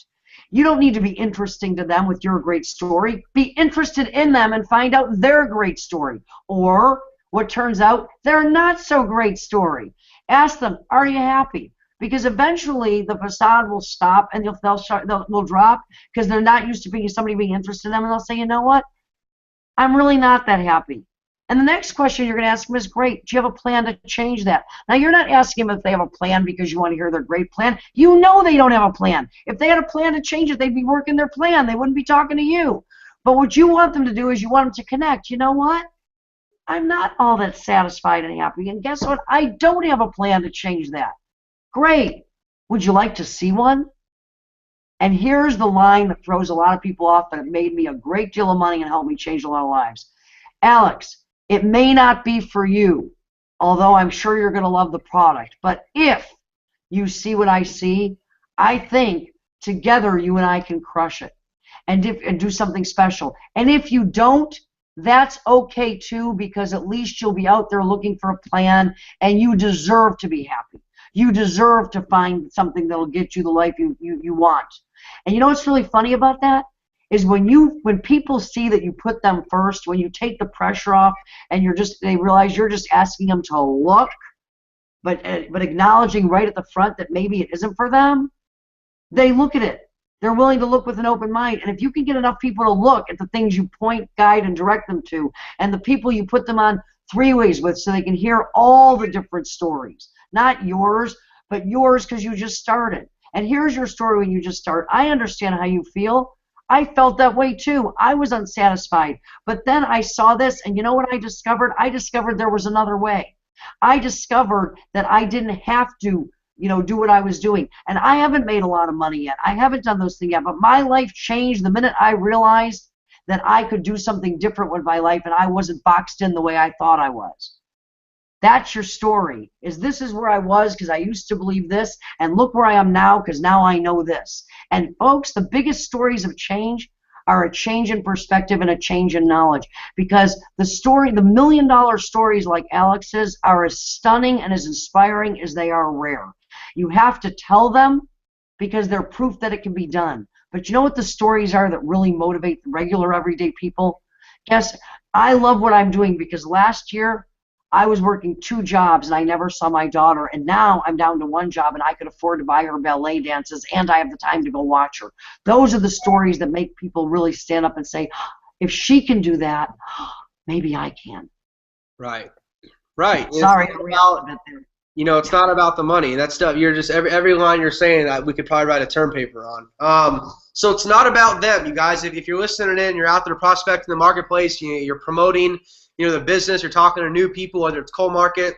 You don't need to be interesting to them with your great story. Be interested in them and find out their great story, or what turns out their not so great story. Ask them, are you happy? Because eventually the facade will stop and they'll drop because they're not used to somebody being interested in them, and they'll say, you know what? I'm really not that happy. And the next question you're going to ask them is, great, do you have a plan to change that? Now, you're not asking them if they have a plan because you want to hear their great plan. You know they don't have a plan. If they had a plan to change it, they'd be working their plan. They wouldn't be talking to you. But what you want them to do is you want them to connect. You know what? I'm not all that satisfied and happy. And guess what? I don't have a plan to change that. Great. Would you like to see one? And here's the line that throws a lot of people off, and it made me a great deal of money and helped me change a lot of lives. Alex, it may not be for you, although I'm sure you're going to love the product. But if you see what I see, I think together you and I can crush it and do something special. And if you don't, that's okay too, because at least you'll be out there looking for a plan, and you deserve to be happy. You deserve to find something that'll get you the life you want. And you know what's really funny about that? Is when people see that you put them first, when you take the pressure off and they realize you're just asking them to look, but acknowledging right at the front that maybe it isn't for them, they look at it. They're willing to look with an open mind. And if you can get enough people to look at the things you point, guide, and direct them to, and the people you put them on three-ways with so they can hear all the different stories, not yours, but yours because you just started. And here's your story when you just start. I understand how you feel. I felt that way too. I was unsatisfied. But then I saw this, and you know what I discovered? I discovered there was another way. I discovered that I didn't have to, do what I was doing. And I haven't made a lot of money yet. I haven't done those things yet. But my life changed the minute I realized that I could do something different with my life and I wasn't boxed in the way I thought I was. That's your story. This is where I was because I used to believe this, and look where I am now because now I know this. And folks, the biggest stories of change are a change in perspective and a change in knowledge, because the million-dollar stories like Alex's are as stunning and as inspiring as they are rare. You have to tell them because they're proof that it can be done. But you know what the stories are that really motivate the regular everyday people? Yes, I love what I'm doing because last year I was working 2 jobs and I never saw my daughter, and now I'm down to 1 job and I could afford to buy her ballet dances and I have the time to go watch her. Those are the stories that make people really stand up and say, if she can do that, maybe I can. Right. Sorry, it's not about the money. That stuff, you're just, every line you're saying, we could probably write a term paper on. So it's not about them, you guys. If you're listening in, you're out there prospecting the marketplace, you're promoting the business, you're talking to new people, whether it's coal market,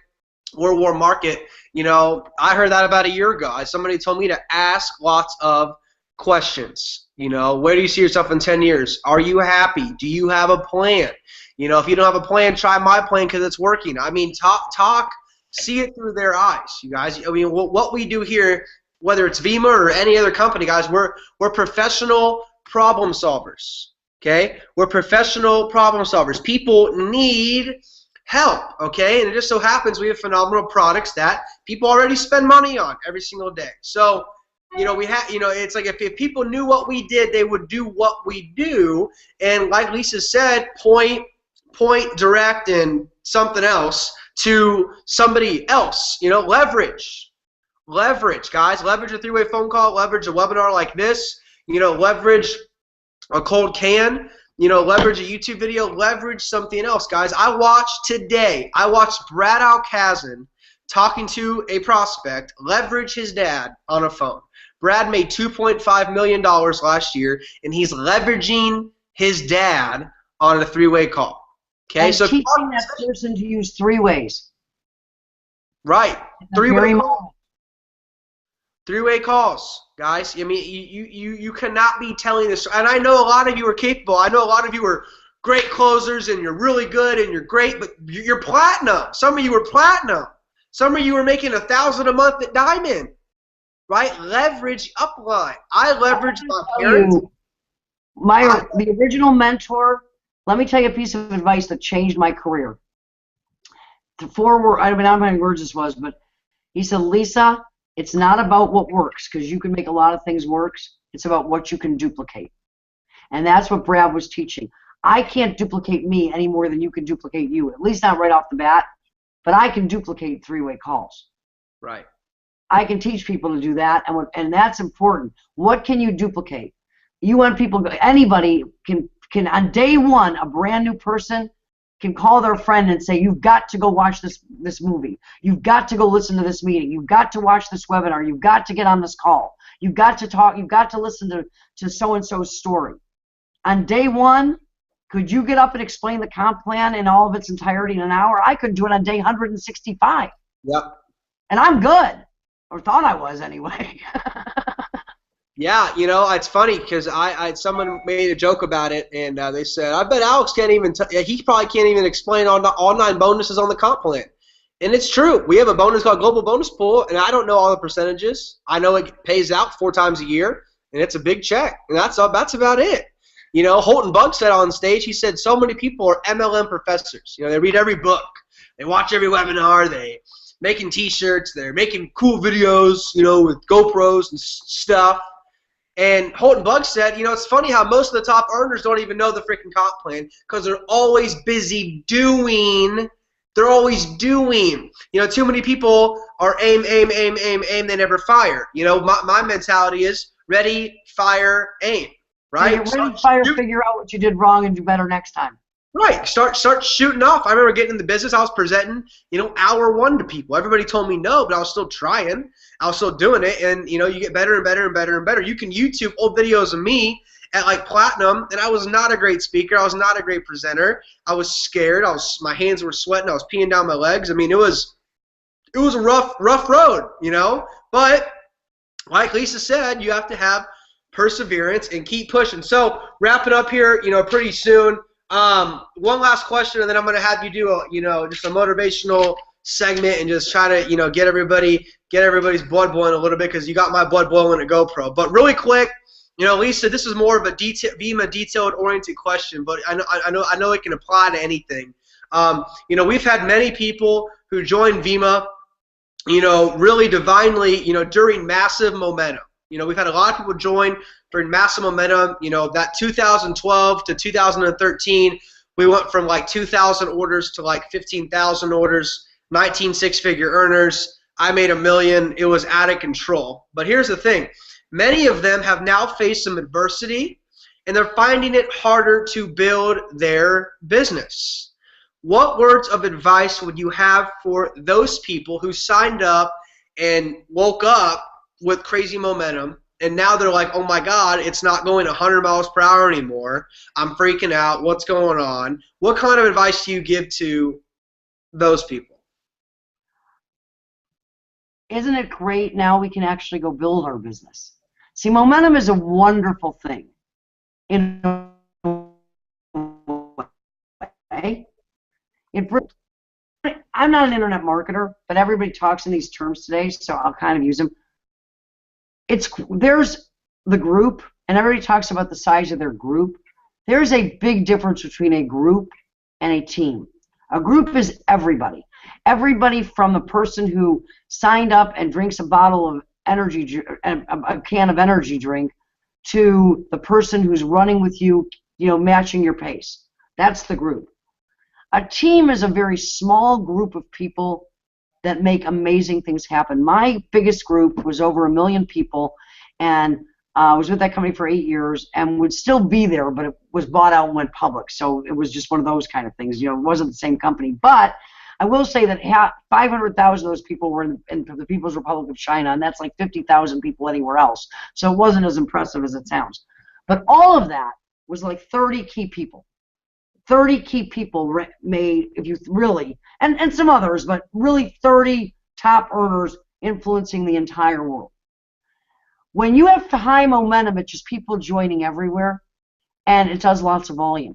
World War market. I heard that about a year ago. Somebody told me to ask lots of questions. Where do you see yourself in 10 years? Are you happy? Do you have a plan? If you don't have a plan, try my plan because it's working. I mean, talk, see it through their eyes, you guys. I mean, what we do here, whether it's Vima or any other company, guys, we're professional problem solvers. Okay, we're professional problem solvers. People need help. Okay, and it just so happens we have phenomenal products that people already spend money on every single day. So, it's like if people knew what we did, they would do what we do. And like Lisa said, point, direct, and something else to somebody else. Leverage, guys. Leverage a 3-way phone call. Leverage a webinar like this. Leverage a cold can, leverage a YouTube video, leverage something else, guys. I watched Brad Alcazan talking to a prospect leverage his dad on a phone. Brad made $2.5 million last year, and he's leveraging his dad on a 3-way call. Okay, and so teaching that person to use 3 ways. Right, 3-way calls. 3-way calls. Guys, I mean, you cannot be telling this. And I know a lot of you are capable. I know a lot of you are great closers, and you're really good, and you're great, but you're platinum. Some of you are platinum. Some of you are making $1,000 a month at Diamond, right? Leverage upline. I leverage my parents. The original mentor, let me tell you a piece of advice that changed my career. I don't know how many words this was, but he said, Lisa, it's not about what works, because you can make a lot of things work. It's about what you can duplicate. And that's what Brad was teaching. I can't duplicate me any more than you can duplicate you, at least not right off the bat, but I can duplicate 3-way calls. Right. I can teach people to do that, and that's important. What can you duplicate? You want people, anybody can on day one, a brand new person can call their friend and say, you've got to go watch this movie. You've got to go listen to this meeting. You've got to watch this webinar. You've got to get on this call. You've got to talk. You've got to listen to so-and-so's story. On day one, could you get up and explain the comp plan in all of its entirety in an hour? I could do it on day 165. Yep. And I'm good, or thought I was anyway. Yeah, it's funny because someone made a joke about it, and they said, I bet Alex can't even, he probably can't even explain all 9 bonuses on the comp plan. And it's true. We have a bonus called Global Bonus Pool, and I don't know all the percentages. I know it pays out 4 times a year, and it's a big check, and that's about it. Holton Bug said on stage, he said so many people are MLM professors. They read every book, they watch every webinar, they making T-shirts, they're making cool videos, with GoPros and stuff. And Holton Bug said, it's funny how most of the top earners don't even know the freaking comp plan because they're always busy doing. They're always doing. Too many people are aim, they never fire. My mentality is ready, fire, aim. Right? Get ready, fire, figure out what you did wrong, and do better next time. Right. Start shooting off. I remember getting in the business. I was presenting, hour one to people. Everybody told me no, but I was still trying. I was still doing it, and you get better and better and better and better. You can YouTube old videos of me at like platinum, and I was not a great speaker. I was not a great presenter. I was scared. My hands were sweating. I was peeing down my legs. I mean, it was a rough road, But like Lisa said, you have to have perseverance and keep pushing. So wrapping up here, pretty soon. One last question, and then I'm going to have you do just a motivational segment and just try to, get everybody's blood boiling a little bit, because you got my blood boiling at GoPro. But really quick, Lisa, this is more of a VIMA detailed-oriented question, but I know it can apply to anything. We've had many people who joined VIMA, really divinely, during massive momentum. We've had a lot of people join during massive momentum. That 2012 to 2013, we went from like 2,000 orders to like 15,000 orders, 19 six-figure earners. I made $1 million. It was out of control. But here's the thing. Many of them have now faced some adversity, and they're finding it harder to build their business. What words of advice would you have for those people who signed up and woke up with crazy momentum, and now they're like, oh my God, it's not going 100 miles per hour anymore. I'm freaking out. What's going on? What kind of advice do you give to those people? Isn't it great now we can actually go build our business? See, momentum is a wonderful thing. In a way, I'm not an internet marketer, but everybody talks in these terms today, so I'll kind of use them. There's the group, and everybody talks about the size of their group. There's a big difference between a group and a team. A group is everybody. Everybody from the person who signed up and drinks a bottle of a can of energy drink, to the person who's running with you, matching your pace. That's the group. A team is a very small group of people that make amazing things happen. My biggest group was over 1 million people, and I was with that company for 8 years and would still be there, but it was bought out and went public. So it was just one of those kind of things. It wasn't the same company. But I will say that 500,000 of those people were in the People's Republic of China, and that's like 50,000 people anywhere else. So it wasn't as impressive as it sounds. But all of that was like 30 key people. 30 key people made, if you really, and some others, but really 30 top earners influencing the entire world. When you have high momentum, it's just people joining everywhere, and it does lots of volume.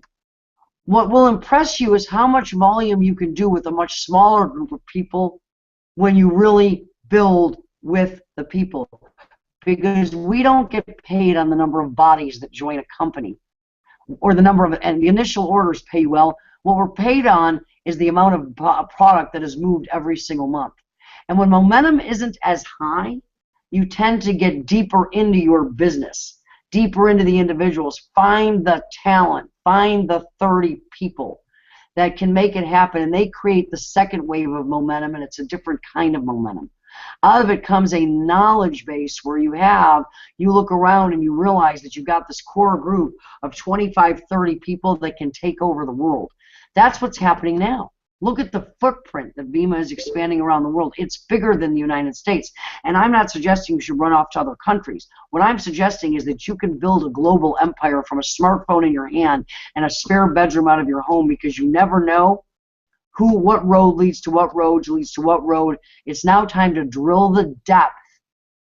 What will impress you is how much volume you can do with a much smaller group of people when you really build with the people. Because we don't get paid on the number of bodies that join a company, or the number of, and the initial orders pay well. What we're paid on is the amount of product that is moved every single month. And when momentum isn't as high, you tend to get deeper into your business, deeper into the individuals. Find the talent, find the 30 people that can make it happen, and they create the second wave of momentum, and it's a different kind of momentum. Out of it comes a knowledge base where you look around and you realize that you've got this core group of 25, 30 people that can take over the world. That's what's happening now. Look at the footprint that VIMA is expanding around the world. It's bigger than the United States. And I'm not suggesting you should run off to other countries. What I'm suggesting is that you can build a global empire from a smartphone in your hand and a spare bedroom out of your home, because you never know what road leads to what road leads to what road. It's now time to drill the depth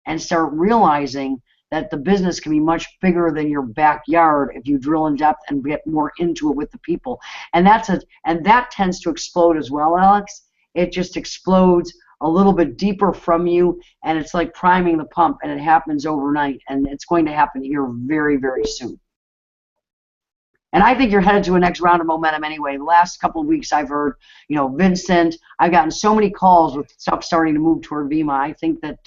and start realizing that the business can be much bigger than your backyard if you drill in depth and get more into it with the people. And that tends to explode as well, Alex. It just explodes a little bit deeper from you, and it's like priming the pump, and it happens overnight, and it's going to happen here very, very soon. And I think you're headed to a next round of momentum anyway. The last couple of weeks I've heard, Vincent, I've gotten so many calls with stuff starting to move toward VIMA. I think that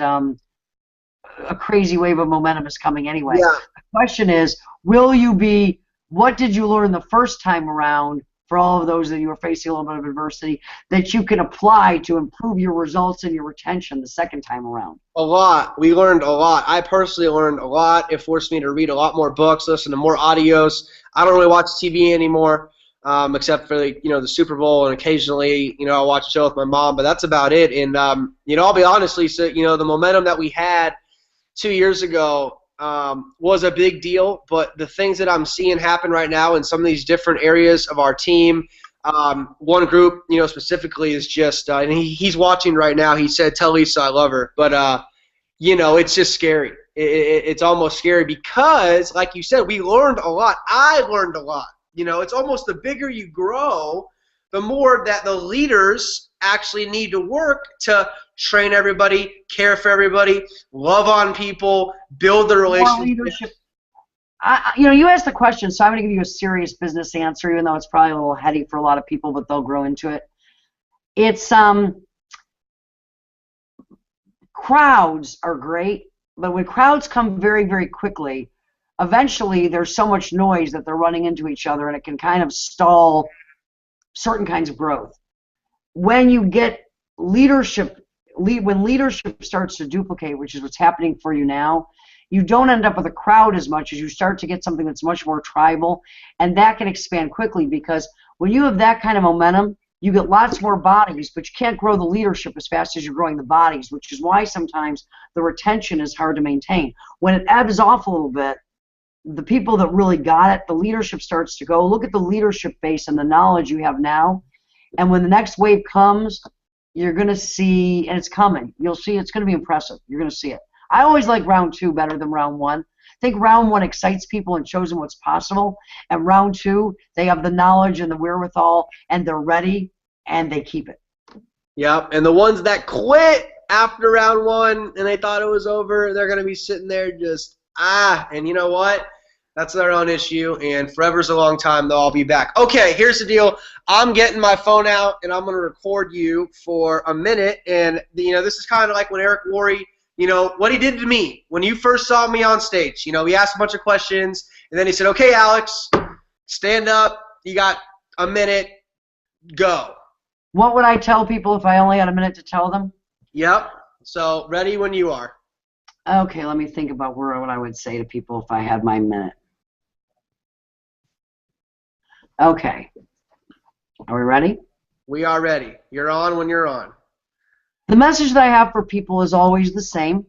a crazy wave of momentum is coming anyway. Yeah. The question is, what did you learn the first time around for all of those that you are facing a little bit of adversity that you can apply to improve your results and your retention the second time around? A lot. We learned a lot. I personally learned a lot. It forced me to read a lot more books, listen to more audios. I don't really watch TV anymore, except for the Super Bowl, and occasionally I watch a show with my mom, but that's about it. And I'll be honest, Lisa, the momentum that we had 2 years ago was a big deal, but the things that I'm seeing happen right now in some of these different areas of our team, one group, specifically is just, and he's watching right now. He said, "Tell Lisa I love her," but it's just scary. It's almost scary because, like you said, we learned a lot. I learned a lot. It's almost the bigger you grow, the more that the leaders actually need to work to train everybody, care for everybody, love on people, build the relationship. You asked the question, so I'm going to give you a serious business answer, even though it's probably a little heady for a lot of people, but they'll grow into it. It's crowds are great, but when crowds come very, very quickly, eventually there's so much noise that they're running into each other, and it can kind of stall certain kinds of growth. When you get when leadership starts to duplicate, which is what's happening for you now, you don't end up with a crowd as much as you start to get something that's much more tribal, and that can expand quickly because when you have that kind of momentum, you get lots more bodies, but you can't grow the leadership as fast as you're growing the bodies, which is why sometimes the retention is hard to maintain. When it ebbs off a little bit, the people that really got it, the leadership starts to go. Look at the leadership base and the knowledge you have now, and when the next wave comes, you're going to see, and it's coming, you'll see it's going to be impressive. You're going to see it. I always like round 2 better than round 1. I think round 1 excites people and shows them what's possible, and round 2, they have the knowledge and the wherewithal, and they're ready, and they keep it. Yep, and the ones that quit after round 1 and they thought it was over, they're going to be sitting there just, and you know what? That's their own issue, and forever's a long time. They'll all be back. Okay, here's the deal. I'm getting my phone out, and I'm going to record you for a minute, and this is kind of like when Eric Worre, what he did to me when you first saw me on stage. He asked a bunch of questions, and then he said, "Okay, Alex, stand up. You got a minute. Go." What would I tell people if I only had a minute to tell them? Yep. So ready when you are. Okay, let me think about what I would say to people if I had my minute. Okay. Are we ready? We are ready. You're on when you're on. The message that I have for people is always the same,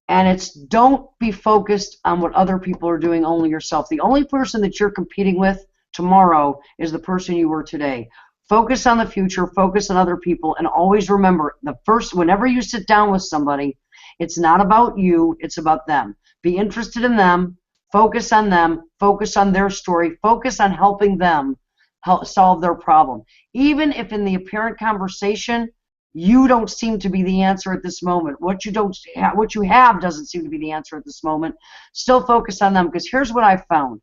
and it's don't be focused on what other people are doing, only yourself. The only person that you're competing with tomorrow is the person you were today. Focus on the future, focus on other people, and always remember, whenever you sit down with somebody, it's not about you, it's about them. Be interested in them, focus on their story, focus on helping them solve their problem. Even if in the apparent conversation, you don't seem to be the answer at this moment. What you have doesn't seem to be the answer at this moment. Still focus on them, because here's what I found,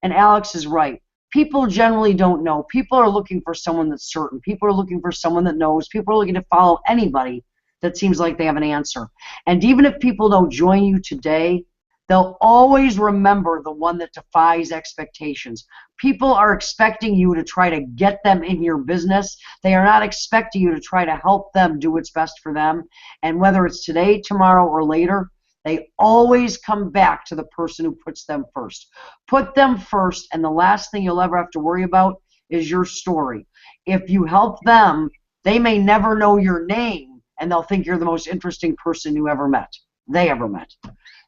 and Alex is right. People generally don't know. People are looking for someone that's certain. People are looking for someone that knows. People are looking to follow anybody that seems like they have an answer. And even if people don't join you today, they'll always remember the one that defies expectations. People are expecting you to try to get them in your business. They are not expecting you to try to help them do what's best for them. And whether it's today, tomorrow, or later, they always come back to the person who puts them first. Put them first, and the last thing you'll ever have to worry about is your story. If you help them, they may never know your name, and they'll think you're the most interesting person they ever met.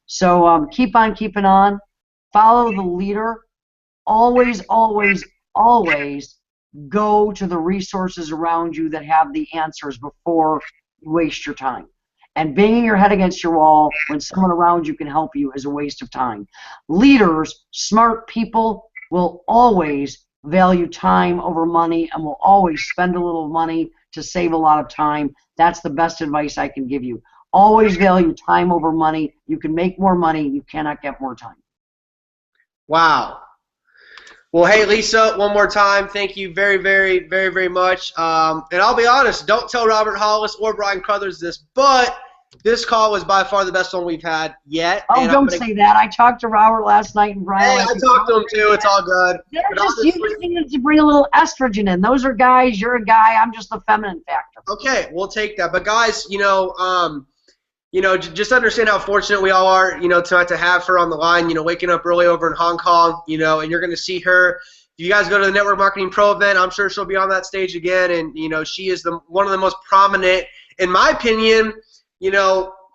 So keep on keeping on. Follow the leader. Always, always, always go to the resources around you that have the answers before you waste your time. And banging your head against your wall when someone around you can help you is a waste of time. Leaders, smart people, will always value time over money and will always spend a little money to save a lot of time. That's the best advice I can give you. Always value time over money. You can make more money. You cannot get more time. Wow. Well, hey, Lisa, one more time, thank you very, very, very, very much. And I'll be honest, don't tell Robert Hollis or Brian Crothers this, but This call was by far the best one we've had yet. Oh, and don't say that. I talked to Robert last night and Brian. Hey, I talked to him too. It's all good. You just needed to bring a little estrogen in. Those are guys. You're a guy. I'm just the feminine factor. Okay, we'll take that. But guys, just understand how fortunate we all are, tonight to have her on the line. Waking up early over in Hong Kong, and you're going to see her. If you guys go to the Network Marketing Pro event, I'm sure she'll be on that stage again. And she is one of the most prominent, in my opinion,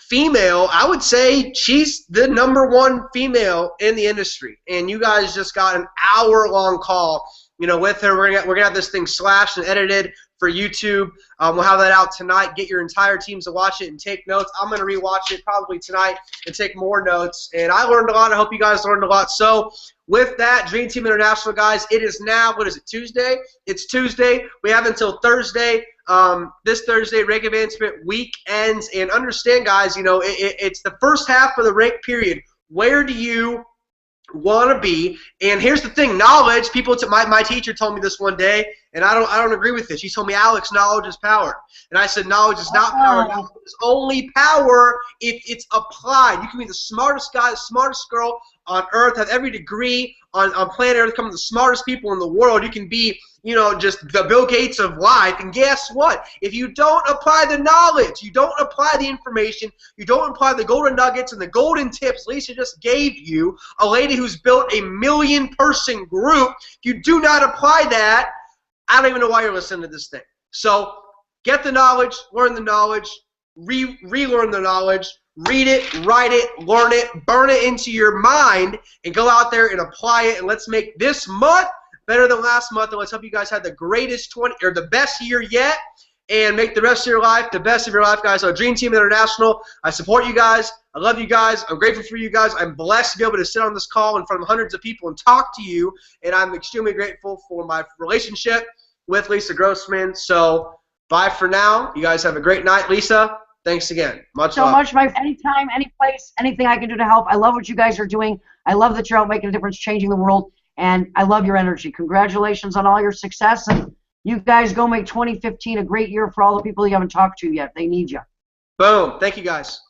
female. I would say she's the #1 female in the industry. And you guys just got an hour-long call, with her. We're gonna have this thing slashed and edited for YouTube. We'll have that out tonight. Get your entire teams to watch it and take notes. I'm gonna rewatch it probably tonight and take more notes. And I learned a lot. I hope you guys learned a lot. So with that, Dream Team International, guys, it is now, what is it, Tuesday? It's Tuesday. We have until Thursday. This Thursday, rank advancement week ends. And understand, guys, it's the first half of the rank period. Where do you want to be? And here's the thing, knowledge. My teacher told me this one day, and I don't agree with this. She told me, Alex, knowledge is power. And I said, knowledge is not power. Knowledge is only power if it's applied. You can be the smartest guy, the smartest girl on earth, have every degree on planet Earth, become the smartest people in the world. You can be, just the Bill Gates of life. And guess what? If you don't apply the knowledge, you don't apply the information, you don't apply the golden nuggets and the golden tips Lisa just gave you, a lady who's built a 1 million-person group, if you do not apply that, I don't even know why you're listening to this thing. So get the knowledge, learn the knowledge, relearn the knowledge, read it, write it, learn it, burn it into your mind, and go out there and apply it. And let's make this month better than last month. And let's hope you guys had the greatest the best year yet, and make the rest of your life the best of your life, guys. So Dream Team International, I support you guys. I love you guys. I'm grateful for you guys. I'm blessed to be able to sit on this call in front of hundreds of people and talk to you. And I'm extremely grateful for my relationship with Lisa Grossman. So bye for now. You guys have a great night. Lisa, thanks again. Much love. Anytime, any place, anything I can do to help. I love what you guys are doing. I love that you're out making a difference, changing the world, and I love your energy. Congratulations on all your success, and you guys go make 2015 a great year for all the people you haven't talked to yet. They need you. Boom. Thank you, guys.